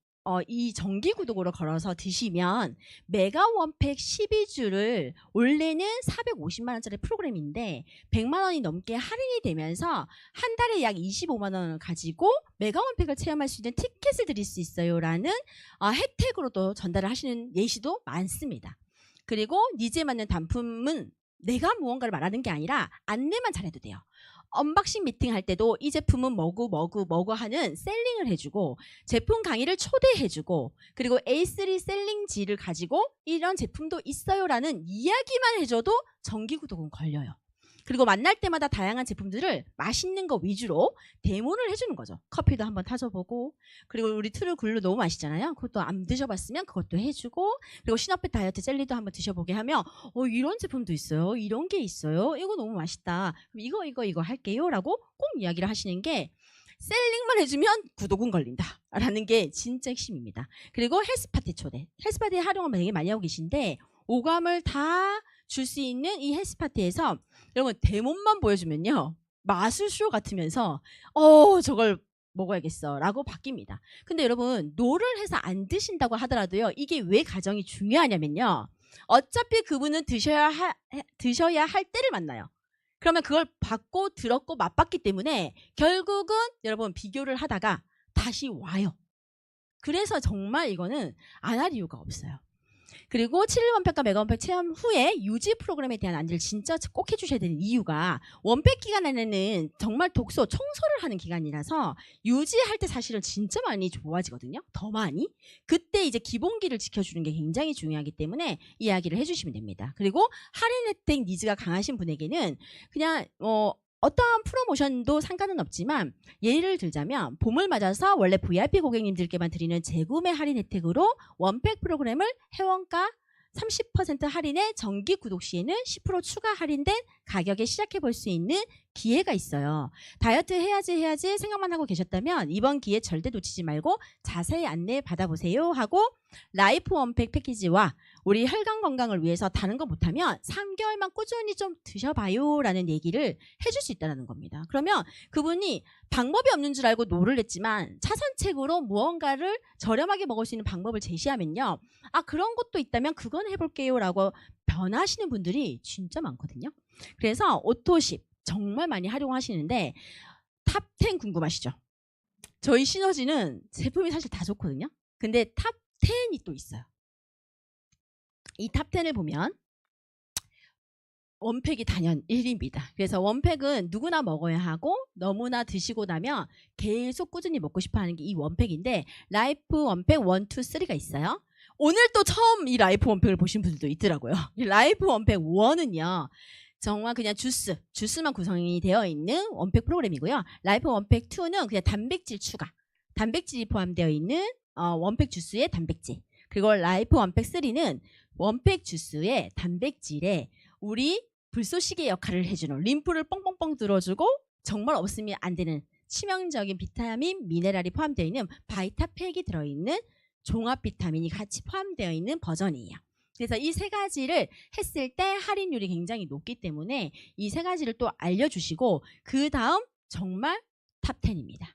이 정기 구독으로 걸어서 드시면 메가 원팩 12주를 원래는 450만 원짜리 프로그램인데 100만 원이 넘게 할인이 되면서 한 달에 약 25만 원을 가지고 메가 원팩을 체험할 수 있는 티켓을 드릴 수 있어요라는 혜택으로도 전달을 하시는 예시도 많습니다. 그리고 니즈에 맞는 단품은 내가 무언가를 말하는 게 아니라 안내만 잘해도 돼요. 언박싱 미팅 할 때도 이 제품은 뭐고 하는 셀링을 해주고 제품 강의를 초대해주고 그리고 A3 셀링지를 가지고 이런 제품도 있어요라는 이야기만 해줘도 정기 구독은 걸려요. 그리고 만날 때마다 다양한 제품들을 맛있는 거 위주로 데모를 해주는 거죠. 커피도 한번 타줘보고 그리고 우리 트루글루 너무 맛있잖아요. 그것도 안 드셔봤으면 그것도 해주고 그리고 시너펫 다이어트 젤리도 한번 드셔보게 하면 이런 제품도 있어요. 이런 게 있어요. 이거 너무 맛있다. 그럼 이거 할게요 라고 꼭 이야기를 하시는 게 셀링만 해주면 구독은 걸린다 라는 게 진짜 핵심입니다. 그리고 헬스파티 초대. 헬스파티 활용을 되게 많이 하고 계신데 오감을 다 줄 수 있는 이 헬스파티에서 여러분 데모만 보여주면요 마술쇼 같으면서 저걸 먹어야겠어 라고 바뀝니다. 근데 여러분 노를 해서 안 드신다고 하더라도요 이게 왜 가정이 중요하냐면요 어차피 그분은 드셔야 할 때를 만나요. 그러면 그걸 받고 들었고 맛봤기 때문에 결국은 여러분 비교를 하다가 다시 와요. 그래서 정말 이거는 안 할 이유가 없어요. 그리고 7일 원팩과 메가 원팩 체험 후에 유지 프로그램에 대한 안내를 진짜 꼭 해주셔야 되는 이유가 원팩 기간에는 정말 독서, 청소를 하는 기간이라서 유지할 때 사실은 진짜 많이 좋아지거든요. 더 많이. 그때 이제 기본기를 지켜주는 게 굉장히 중요하기 때문에 이야기를 해주시면 됩니다. 그리고 할인 혜택 니즈가 강하신 분에게는 그냥 어떠한 프로모션도 상관은 없지만 예를 들자면 봄을 맞아서 원래 VIP 고객님들께만 드리는 재구매 할인 혜택으로 원팩 프로그램을 회원가 30% 할인에 정기 구독 시에는 10% 추가 할인된 가격에 시작해 볼 수 있는 기회가 있어요. 다이어트 해야지 생각만 하고 계셨다면 이번 기회 절대 놓치지 말고 자세히 안내 받아보세요 하고 라이프 원팩 패키지와 우리 혈관 건강을 위해서 다른 거 못하면 3개월만 꾸준히 좀 드셔봐요 라는 얘기를 해줄 수 있다는 겁니다. 그러면 그분이 방법이 없는 줄 알고 노를 했지만 차선책으로 무언가를 저렴하게 먹을 수 있는 방법을 제시하면요 그런 것도 있다면 그건 해볼게요 라고 변하시는 분들이 진짜 많거든요. 그래서 오토십 정말 많이 활용하시는데 탑 10 궁금하시죠? 저희 시너지는 제품이 사실 다 좋거든요. 근데 탑 10이 또 있어요. 이 탑 10을 보면 원팩이 단연 1위입니다. 그래서 원팩은 누구나 먹어야 하고 너무나 드시고 나면 계속 꾸준히 먹고 싶어하는 게 이 원팩인데 라이프 원팩 1, 2, 3가 있어요. 오늘 또 처음 이 라이프 원팩을 보신 분들도 있더라고요. 이 라이프 원팩 1은요. 정말 그냥 주스만 구성이 되어 있는 원팩 프로그램이고요. 라이프 원팩 2는 그냥 단백질 추가, 단백질이 포함되어 있는 원팩 주스의 단백질. 그리고 라이프 원팩 3는 원팩 주스의 단백질에 우리 불쏘시개 역할을 해주는 림프를 뻥뻥뻥 들어주고 정말 없으면 안 되는 치명적인 비타민, 미네랄이 포함되어 있는 바이타팩이 들어있는 종합 비타민이 같이 포함되어 있는 버전이에요. 그래서 이 세 가지를 했을 때 할인율이 굉장히 높기 때문에 이 세 가지를 또 알려주시고 그 다음 정말 탑10입니다.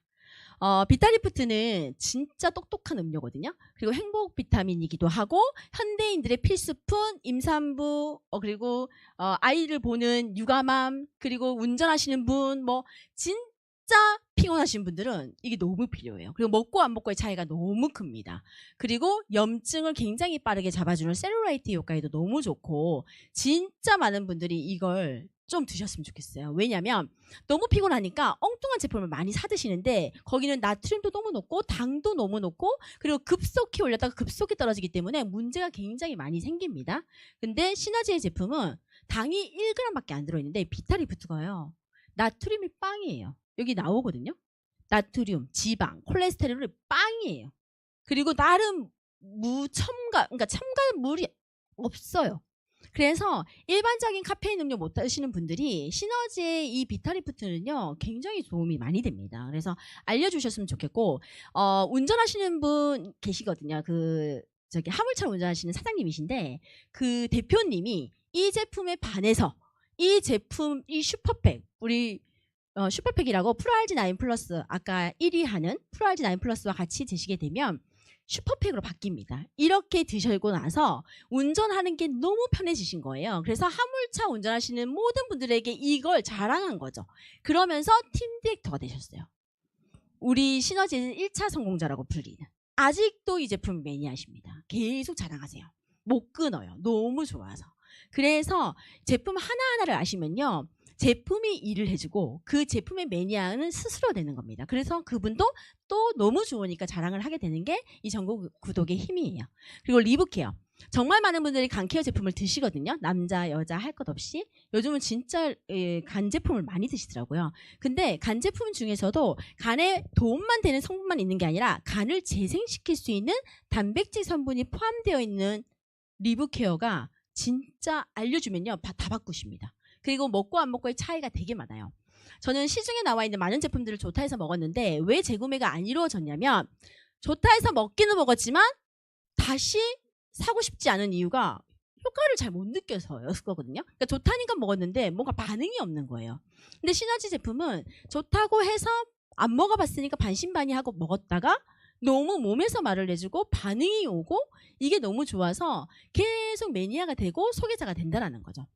비타리프트는 진짜 똑똑한 음료거든요. 그리고 행복 비타민이기도 하고 현대인들의 필수품, 임산부, 그리고 아이를 보는 육아맘, 그리고 운전하시는 분, 뭐 진짜 피곤하신 분들은 이게 너무 필요해요. 그리고 먹고 안 먹고의 차이가 너무 큽니다. 그리고 염증을 굉장히 빠르게 잡아주는 셀룰라이트 효과에도 너무 좋고 진짜 많은 분들이 이걸 좀 드셨으면 좋겠어요. 왜냐면 너무 피곤하니까 엉뚱한 제품을 많이 사 드시는데 거기는 나트륨도 너무 높고 당도 너무 높고 그리고 급속히 올렸다가 급속히 떨어지기 때문에 문제가 굉장히 많이 생깁니다. 근데 시너지의 제품은 당이 1g밖에 안 들어있는데 비타리프트가요. 나트륨이 빵이에요. 여기 나오거든요. 나트륨, 지방, 콜레스테롤이 빵이에요. 그리고 나름 그러니까 첨가물이 없어요. 그래서 일반적인 카페인 음료 못 드시는 분들이 시너지의 이 비타리프트는요 굉장히 도움이 많이 됩니다. 그래서 알려주셨으면 좋겠고 운전하시는 분 계시거든요. 저기 화물차 운전하시는 사장님이신데 그 대표님이 이 제품에 반해서 이 제품 이 슈퍼팩 우리 슈퍼팩이라고 프로알지9 플러스 아까 1위 하는 프로알지9 플러스와 같이 드시게 되면 슈퍼팩으로 바뀝니다. 이렇게 드시고 나서 운전하는 게 너무 편해지신 거예요. 그래서 화물차 운전하시는 모든 분들에게 이걸 자랑한 거죠. 그러면서 팀 디렉터가 되셨어요. 우리 시너지는 1차 성공자라고 불리는. 아직도 이 제품 매니아십니다. 계속 자랑하세요. 못 끊어요. 너무 좋아서. 그래서 제품 하나하나를 아시면요. 제품이 일을 해주고 그 제품의 매니아는 스스로 되는 겁니다. 그래서 그분도 또 너무 좋으니까 자랑을 하게 되는 게 이 전국 구독의 힘이에요. 그리고 리브케어. 정말 많은 분들이 간케어 제품을 드시거든요. 남자, 여자 할 것 없이. 요즘은 진짜 간 제품을 많이 드시더라고요. 근데 간 제품 중에서도 간에 도움만 되는 성분만 있는 게 아니라 간을 재생시킬 수 있는 단백질 성분이 포함되어 있는 리브케어가 진짜 알려주면요. 다 바꾸십니다. 그리고 먹고 안 먹고의 차이가 되게 많아요. 저는 시중에 나와 있는 많은 제품들을 좋다 해서 먹었는데 왜 재구매가 안 이루어졌냐면 좋다 해서 먹기는 먹었지만 다시 사고 싶지 않은 이유가 효과를 잘 못 느껴서였거든요. 그러니까 좋다니까 먹었는데 뭔가 반응이 없는 거예요. 근데 시너지 제품은 좋다고 해서 안 먹어봤으니까 반신반의하고 먹었다가 너무 몸에서 말을 해주고 반응이 오고 이게 너무 좋아서 계속 매니아가 되고 소개자가 된다는 거죠.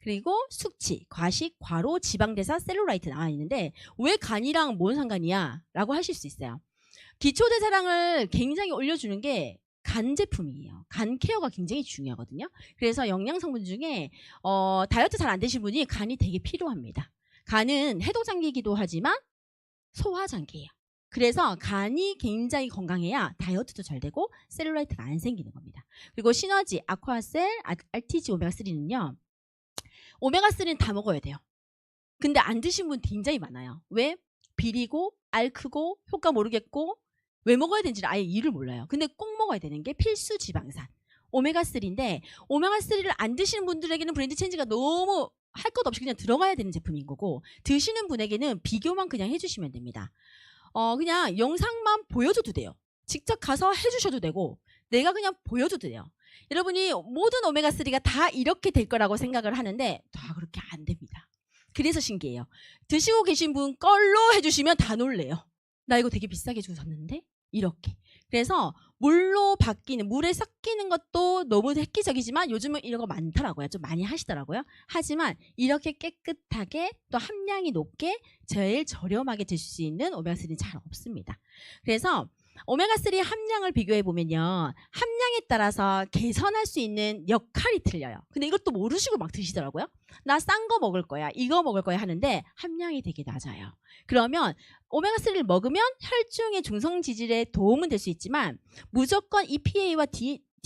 그리고 숙취, 과식, 과로, 지방대사, 셀룰라이트 나와 있는데 왜 간이랑 뭔 상관이야? 라고 하실 수 있어요. 기초대사량을 굉장히 올려주는 게 간 제품이에요. 간 케어가 굉장히 중요하거든요. 그래서 영양성분 중에 다이어트 잘 안 되신 분이 간이 되게 필요합니다. 간은 해독장기이기도 하지만 소화장기예요. 그래서 간이 굉장히 건강해야 다이어트도 잘 되고 셀룰라이트가 안 생기는 겁니다. 그리고 시너지, 아쿠아셀, RTG 오메가3는요. 오메가3는 다 먹어야 돼요. 근데 안 드신 분 굉장히 많아요. 왜? 비리고 알 크고 효과 모르겠고 왜 먹어야 되는지를 아예 이유를 몰라요. 근데 꼭 먹어야 되는 게 필수 지방산 오메가3인데 오메가3를 안 드시는 분들에게는 브랜드 체인지가 너무 할 것 없이 그냥 들어가야 되는 제품인 거고 드시는 분에게는 비교만 그냥 해주시면 됩니다. 그냥 영상만 보여줘도 돼요. 직접 가서 해주셔도 되고 내가 그냥 보여줘도 돼요. 여러분이 모든 오메가3가 다 이렇게 될 거라고 생각을 하는데 다 그렇게 안 됩니다. 그래서 신기해요. 드시고 계신 분 걸로 해주시면 다 놀래요. 나 이거 되게 비싸게 주고 샀는데? 이렇게. 그래서 물로 바뀌는, 물에 섞이는 것도 너무 획기적이지만 요즘은 이런 거 많더라고요. 좀 많이 하시더라고요. 하지만 이렇게 깨끗하게 또 함량이 높게 제일 저렴하게 드실 수 있는 오메가3는 잘 없습니다. 그래서 오메가3 함량을 비교해 보면요. 함량에 따라서 개선할 수 있는 역할이 틀려요. 근데 이것도 모르시고 막 드시더라고요. 나 싼 거 먹을 거야. 이거 먹을 거야 하는데 함량이 되게 낮아요. 그러면 오메가3를 먹으면 혈중의 중성 지질에 도움은 될 수 있지만 무조건 EPA와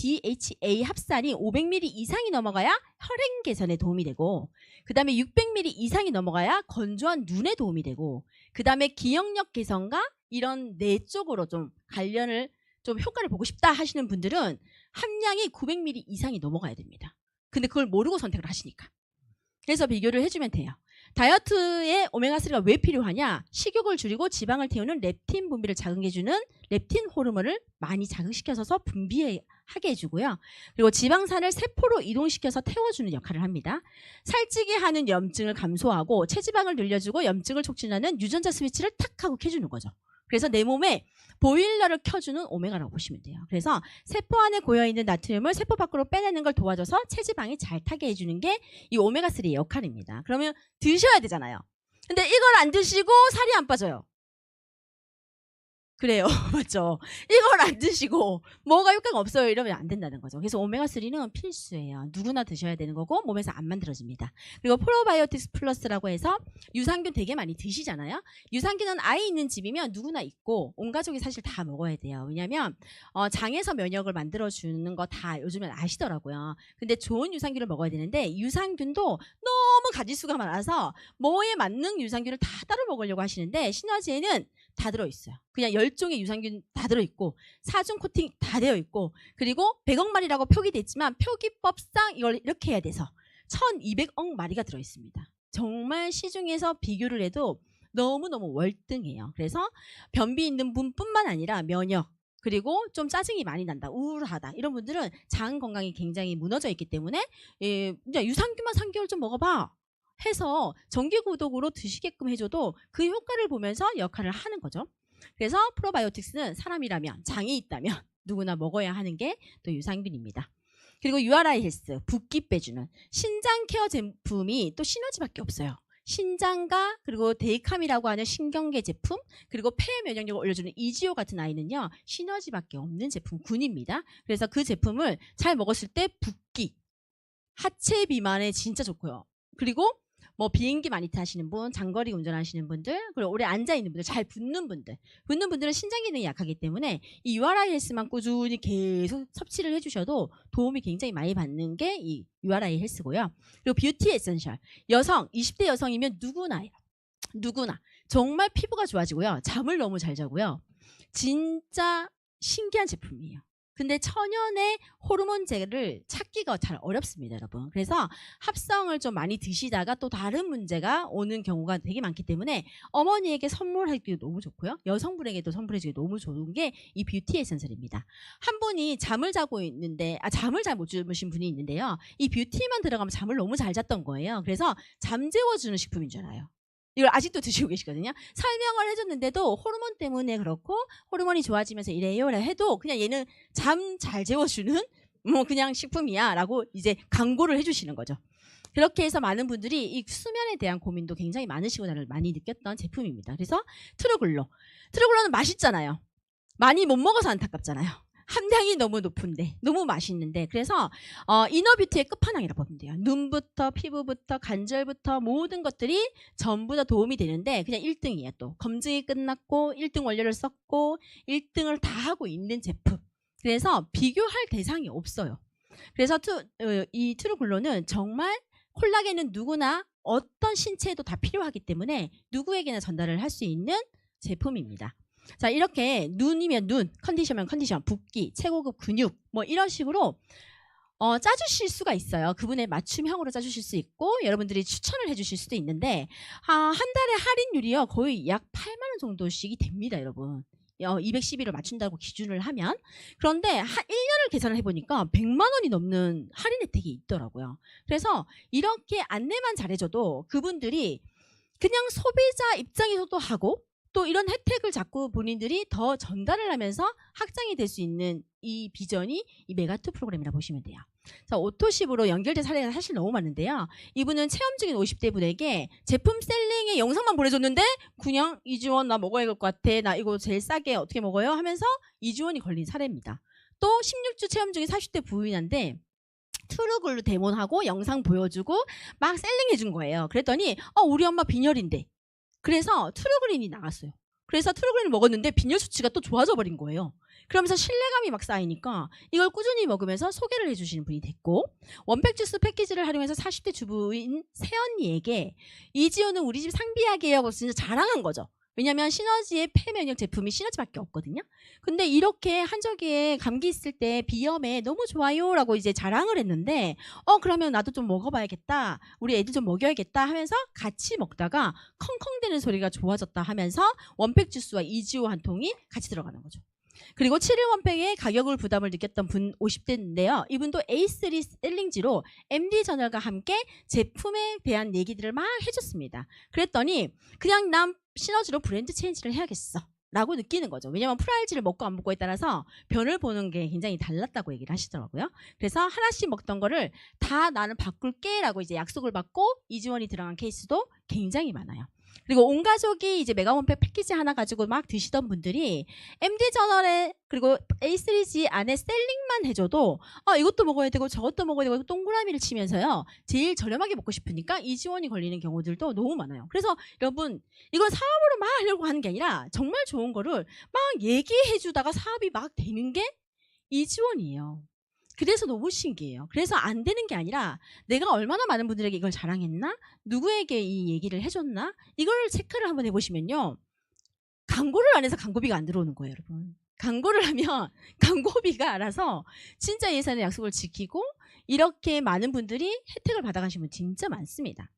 DHA 합산이 500ml 이상이 넘어가야 혈행 개선에 도움이 되고, 그 다음에 600ml 이상이 넘어가야 건조한 눈에 도움이 되고, 그 다음에 기억력 개선과 이런 뇌 쪽으로 좀 관련을 좀 효과를 보고 싶다 하시는 분들은 함량이 900ml 이상이 넘어가야 됩니다. 근데 그걸 모르고 선택을 하시니까. 그래서 비교를 해주면 돼요. 다이어트에 오메가3가 왜 필요하냐? 식욕을 줄이고 지방을 태우는 렙틴 분비를 자극해주는 렙틴 호르몬을 많이 자극시켜서 분비하게 해주고요. 그리고 지방산을 세포로 이동시켜서 태워주는 역할을 합니다. 살찌게 하는 염증을 감소하고 체지방을 늘려주고 염증을 촉진하는 유전자 스위치를 탁 하고 켜주는 거죠. 그래서 내 몸에 보일러를 켜주는 오메가라고 보시면 돼요. 그래서 세포 안에 고여있는 나트륨을 세포 밖으로 빼내는 걸 도와줘서 체지방이 잘 타게 해주는 게 이 오메가3의 역할입니다. 그러면 드셔야 되잖아요. 근데 이걸 안 드시고 살이 안 빠져요. 그래요. 맞죠? 이걸 안 드시고 뭐가 효과가 없어요 이러면 안 된다는 거죠. 그래서 오메가3는 필수예요. 누구나 드셔야 되는 거고 몸에서 안 만들어집니다. 그리고 프로바이오틱스 플러스라고 해서 유산균 되게 많이 드시잖아요. 유산균은 아이 있는 집이면 누구나 있고 온 가족이 사실 다 먹어야 돼요. 왜냐하면 장에서 면역을 만들어주는 거 다 요즘엔 아시더라고요. 근데 좋은 유산균을 먹어야 되는데 유산균도 너무 가지수가 많아서 뭐에 맞는 유산균을 다 따로 먹으려고 하시는데 시너지에는 다 들어있어요. 그냥 10종의 유산균 다 들어있고 4중 코팅 다 되어 있고 그리고 100억 마리라고 표기돼 있지만 표기법상 이걸 이렇게 해야 돼서 1200억 마리가 들어있습니다. 정말 시중에서 비교를 해도 너무너무 월등해요. 그래서 변비 있는 분뿐만 아니라 면역 그리고 좀 짜증이 많이 난다, 우울하다 이런 분들은 장 건강이 굉장히 무너져 있기 때문에 그냥 유산균만 3개월 좀 먹어봐 해서 정기구독으로 드시게끔 해줘도 그 효과를 보면서 역할을 하는 거죠. 그래서 프로바이오틱스는 사람이라면 장이 있다면 누구나 먹어야 하는 게 또 유산균입니다. 그리고 URI 헬스 붓기 빼주는 신장 케어 제품이 또 시너지밖에 없어요. 신장과 그리고 데이캄이라고 하는 신경계 제품 그리고 폐 면역력을 올려주는 이지오 같은 아이는요 시너지밖에 없는 제품군입니다. 그래서 그 제품을 잘 먹었을 때 붓기 하체 비만에 진짜 좋고요. 그리고 뭐 비행기 많이 타시는 분, 장거리 운전하시는 분들, 그리고 오래 앉아 있는 분들, 잘 붓는 분들은 신장 기능이 약하기 때문에 이 URI 헬스만 꾸준히 계속 섭취를 해주셔도 도움이 굉장히 많이 받는 게 이 URI 헬스고요. 그리고 뷰티 에센셜 여성, 20대 여성이면 누구나요. 누구나 정말 피부가 좋아지고요, 잠을 너무 잘 자고요. 진짜 신기한 제품이에요. 근데 천연의 호르몬제를 찾기가 잘 어렵습니다, 여러분. 그래서 합성을 좀 많이 드시다가 또 다른 문제가 오는 경우가 되게 많기 때문에 어머니에게 선물하기도 너무 좋고요. 여성분에게도 선물해주기 너무 좋은 게 이 뷰티 에센셜입니다. 한 분이 잠을 자고 있는데 잠을 잘 못 주무신 분이 있는데요. 이 뷰티만 들어가면 잠을 너무 잘 잤던 거예요. 그래서 잠 재워주는 식품인 줄 알아요. 이걸 아직도 드시고 계시거든요. 설명을 해줬는데도 호르몬 때문에 그렇고 호르몬이 좋아지면서 이래요라 해도 그냥 얘는 잠 잘 재워주는 뭐 그냥 식품이야 라고 이제 광고를 해주시는 거죠. 그렇게 해서 많은 분들이 이 수면에 대한 고민도 굉장히 많으시구나를 많이 느꼈던 제품입니다. 그래서 트루글로는 맛있잖아요. 많이 못 먹어서 안타깝잖아요. 함량이 너무 높은데 너무 맛있는데 그래서 이너뷰티의 끝판왕이라고 보면 돼요. 눈부터 피부부터 관절부터 모든 것들이 전부 다 도움이 되는데 그냥 1등이에요. 또 검증이 끝났고 1등 원료를 썼고 1등을 다 하고 있는 제품. 그래서 비교할 대상이 없어요. 그래서 이 트루글로는 정말 콜라겐은 누구나 어떤 신체에도 다 필요하기 때문에 누구에게나 전달을 할 수 있는 제품입니다. 자, 이렇게 눈이면 눈, 컨디션이면 컨디션, 붓기, 최고급 근육 뭐 이런 식으로 짜주실 수가 있어요. 그분의 맞춤형으로 짜주실 수 있고 여러분들이 추천을 해주실 수도 있는데 한 달에 할인율이요 거의 약 8만 원 정도씩이 됩니다, 여러분. 211을 맞춘다고 기준을 하면. 그런데 1년을 계산을 해보니까 100만 원이 넘는 할인 혜택이 있더라고요. 그래서 이렇게 안내만 잘해줘도 그분들이 그냥 소비자 입장에서도 하고 또 이런 혜택을 자꾸 본인들이 더 전달을 하면서 확장이 될 수 있는 이 비전이 이 메가2 프로그램이라 보시면 돼요. 자, 오토십으로 연결된 사례가 사실 너무 많은데요. 이분은 체험 중인 50대 분에게 제품 셀링의 영상만 보내줬는데 그냥 이지원 나 먹어야 될 것 같아. 나 이거 제일 싸게 어떻게 먹어요? 하면서 이지원이 걸린 사례입니다. 또 16주 체험 중인 40대 부인한데 트루글로 데모하고 영상 보여주고 막 셀링해 준 거예요. 그랬더니 우리 엄마 빈혈인데 그래서 트루글린이 나갔어요. 그래서 트루그린을 먹었는데 빈혈 수치가 또 좋아져 버린 거예요. 그러면서 신뢰감이 막 쌓이니까 이걸 꾸준히 먹으면서 소개를 해주시는 분이 됐고, 원팩 주스 패키지를 활용해서 40대 주부인 새언니에게 이지오는 우리 집 상비약이에요 하고 진짜 자랑한 거죠. 왜냐면 시너지의 폐면역 제품이 시너지밖에 없거든요. 근데 이렇게 한저기에 감기 있을 때 비염에 너무 좋아요라고 이제 자랑을 했는데, 그러면 나도 좀 먹어봐야겠다, 우리 애들 좀 먹여야겠다 하면서 같이 먹다가 컹컹대는 소리가 좋아졌다 하면서 원팩 주스와 이지오 한 통이 같이 들어가는 거죠. 그리고 7일 원팩의 가격을 부담을 느꼈던 분 50대인데요. 이분도 A3 셀링지로 MD 저널과 함께 제품에 대한 얘기들을 막 해줬습니다. 그랬더니 그냥 난 시너지로 브랜드 체인지를 해야겠어 라고 느끼는 거죠. 왜냐면 프라일지를 먹고 안 먹고에 따라서 변을 보는 게 굉장히 달랐다고 얘기를 하시더라고요. 그래서 하나씩 먹던 거를 다 나는 바꿀게 라고 이제 약속을 받고 이지원이 들어간 케이스도 굉장히 많아요. 그리고 온 가족이 이제 메가원팩 패키지 하나 가지고 막 드시던 분들이 MD 저널에 그리고 A3G 안에 셀링만 해줘도 이것도 먹어야 되고 저것도 먹어야 되고 동그라미를 치면서요, 제일 저렴하게 먹고 싶으니까 이지원이 걸리는 경우들도 너무 많아요. 그래서 여러분, 이건 사업으로 막 하려고 하는 게 아니라 정말 좋은 거를 막 얘기해주다가 사업이 막 되는 게 이지원이에요. 그래서 너무 신기해요. 그래서 안 되는 게 아니라 내가 얼마나 많은 분들에게 이걸 자랑했나? 누구에게 이 얘기를 해줬나? 이걸 체크를 한번 해보시면요, 광고를 안 해서 광고비가 안 들어오는 거예요, 여러분. 광고를 하면 광고비가 알아서 진짜 예산의 약속을 지키고 이렇게 많은 분들이 혜택을 받아가시는 분 진짜 많습니다.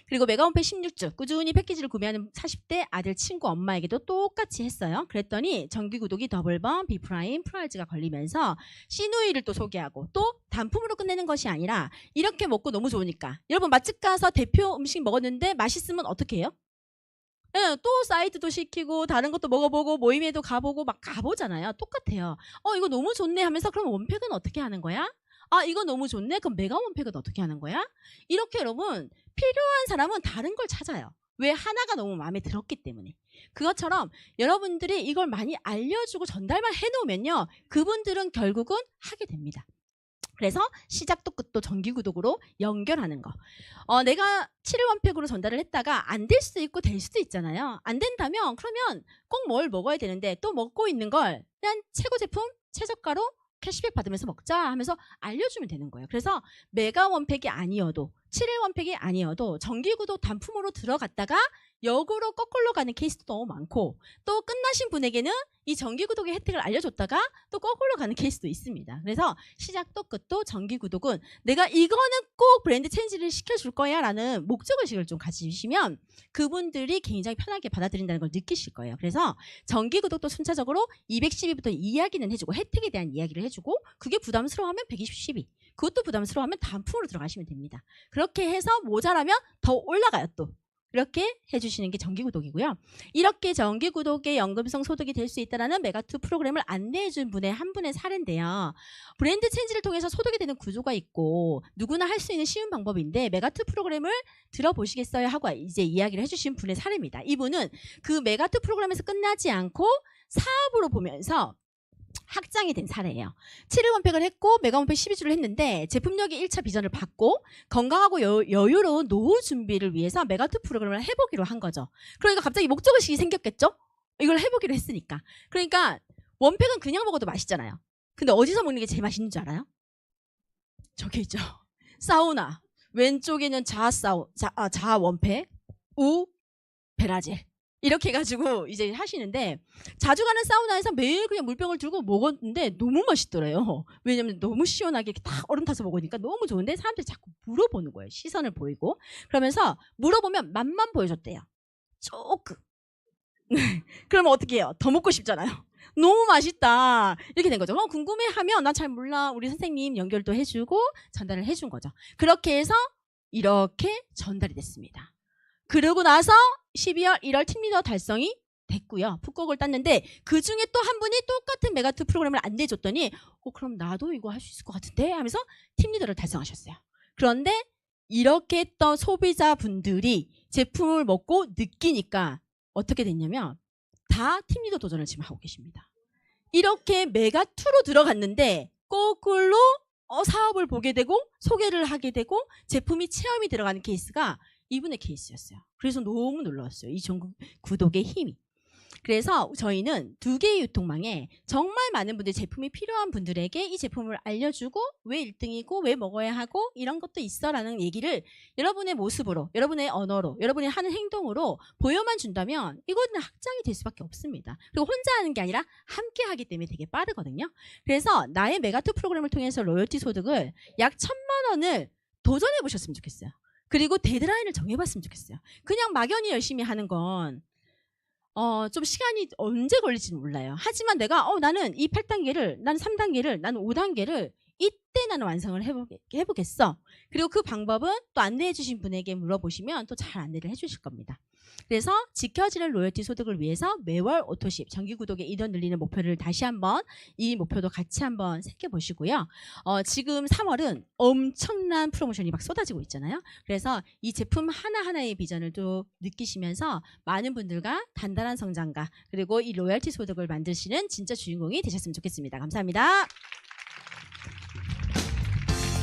그리고 메가원팩 16주 꾸준히 패키지를 구매하는 40대 아들 친구 엄마에게도 똑같이 했어요. 그랬더니 정기 구독이 더블번, B프라임, 프라이즈가 걸리면서 시누이를 또 소개하고, 또 단품으로 끝내는 것이 아니라 이렇게 먹고 너무 좋으니까, 여러분 맛집 가서 대표 음식 먹었는데 맛있으면 어떻게 해요? 예, 또 사이드도 시키고 다른 것도 먹어보고 모임에도 가보고 막 가보잖아요. 똑같아요. 이거 너무 좋네 하면서 그럼 원팩은 어떻게 하는 거야? 이거 너무 좋네? 그럼 메가 원팩은 어떻게 하는 거야? 이렇게 여러분, 필요한 사람은 다른 걸 찾아요. 왜? 하나가 너무 마음에 들었기 때문에. 그것처럼 여러분들이 이걸 많이 알려주고 전달만 해놓으면요, 그분들은 결국은 하게 됩니다. 그래서 시작도 끝도 정기구독으로 연결하는 거. 내가 7일 원팩으로 전달을 했다가 안 될 수도 있고 될 수도 있잖아요. 안 된다면 그러면 꼭 뭘 먹어야 되는데 또 먹고 있는 걸 그냥 최고 제품 최저가로 캐시백 받으면서 먹자 하면서 알려주면 되는 거예요. 그래서 메가 원팩이 아니어도 7일 원팩이 아니어도 정기구독 단품으로 들어갔다가 역으로 거꾸로 가는 케이스도 너무 많고, 또 끝나신 분에게는 이 정기구독의 혜택을 알려줬다가 또 거꾸로 가는 케이스도 있습니다. 그래서 시작도 끝도 정기구독은 내가 이거는 꼭 브랜드 체인지를 시켜줄 거야 라는 목적의식을 좀 가지시면 그분들이 굉장히 편하게 받아들인다는 걸 느끼실 거예요. 그래서 정기구독도 순차적으로 212부터 이야기는 해주고 혜택에 대한 이야기를 해주고, 그게 부담스러워하면 120, 12, 그것도 부담스러워하면 단품으로 들어가시면 됩니다. 그렇게 해서 모자라면 더 올라가요. 또 이렇게 해주시는 게 정기구독이고요. 이렇게 정기구독의 연금성 소득이 될 수 있다는 메가2 프로그램을 안내해준 분의 한 분의 사례인데요. 브랜드 체인지를 통해서 소득이 되는 구조가 있고 누구나 할 수 있는 쉬운 방법인데 메가2 프로그램을 들어보시겠어요 하고 이제 이야기를 해주신 분의 사례입니다. 이분은 그 메가2 프로그램에서 끝나지 않고 사업으로 보면서 확장이 된 사례예요. 7일 원팩을 했고 메가 원팩 12주를 했는데 제품력이 1차 비전을 받고 건강하고 여유로운 노후 준비를 위해서 메가2 프로그램을 해보기로 한 거죠. 그러니까 갑자기 목적의식이 생겼겠죠? 이걸 해보기로 했으니까. 그러니까 원팩은 그냥 먹어도 맛있잖아요. 근데 어디서 먹는 게 제일 맛있는 줄 알아요? 저기 있죠. 사우나. 왼쪽에는 자아 원팩, 우 베라젤. 이렇게 해가지고 이제 하시는데, 자주 가는 사우나에서 매일 그냥 물병을 들고 먹었는데 너무 맛있더래요. 왜냐면 너무 시원하게 딱 얼음 타서 먹으니까 너무 좋은데 사람들이 자꾸 물어보는 거예요. 시선을 보이고. 그러면서 물어보면 맛만 보여줬대요. 조금. 그러면 어떻게 해요? 더 먹고 싶잖아요. 너무 맛있다. 이렇게 된 거죠. 궁금해하면 나 잘 몰라. 우리 선생님 연결도 해주고 전달을 해준 거죠. 그렇게 해서 이렇게 전달이 됐습니다. 그러고 나서 12월 1월 팀리더 달성이 됐고요. 푹곡을 땄는데 그 중에 또 한 분이 똑같은 메가2 프로그램을 안내해줬더니 그럼 나도 이거 할 수 있을 것 같은데 하면서 팀리더를 달성하셨어요. 그런데 이렇게 했던 소비자분들이 제품을 먹고 느끼니까 어떻게 됐냐면 다 팀리더 도전을 지금 하고 계십니다. 이렇게 메가2로 들어갔는데 거꾸로 사업을 보게 되고 소개를 하게 되고 제품이 체험이 들어가는 케이스가 이분의 케이스였어요. 그래서 너무 놀라웠어요. 이 전국 구독의 힘이. 그래서 저희는 2개의 유통망에 정말 많은 분들이 제품이 필요한 분들에게 이 제품을 알려주고 왜 1등이고 왜 먹어야 하고 이런 것도 있어라는 얘기를 여러분의 모습으로, 여러분의 언어로, 여러분이 하는 행동으로 보여만 준다면 이거는 확장이 될 수밖에 없습니다. 그리고 혼자 하는 게 아니라 함께 하기 때문에 되게 빠르거든요. 그래서 나의 메가2 프로그램을 통해서 로열티 소득을 약 1,000만 원을 도전해 보셨으면 좋겠어요. 그리고 데드라인을 정해봤으면 좋겠어요. 그냥 막연히 열심히 하는 건 좀 시간이 언제 걸릴지는 몰라요. 하지만 내가 나는 이 8단계를, 나는 3단계를, 나는 5단계를 이때 나는 완성을 해보겠어. 그리고 그 방법은 또 안내해 주신 분에게 물어보시면 또 잘 안내를 해주실 겁니다. 그래서 지켜지는 로열티 소득을 위해서 매월 오토십, 정기 구독의 인원 늘리는 목표를 다시 한번 이 목표도 같이 한번 새겨보시고요. 지금 3월은 엄청난 프로모션이 막 쏟아지고 있잖아요. 그래서 이 제품 하나하나의 비전을 또 느끼시면서 많은 분들과 단단한 성장과 그리고 이 로열티 소득을 만드시는 진짜 주인공이 되셨으면 좋겠습니다. 감사합니다.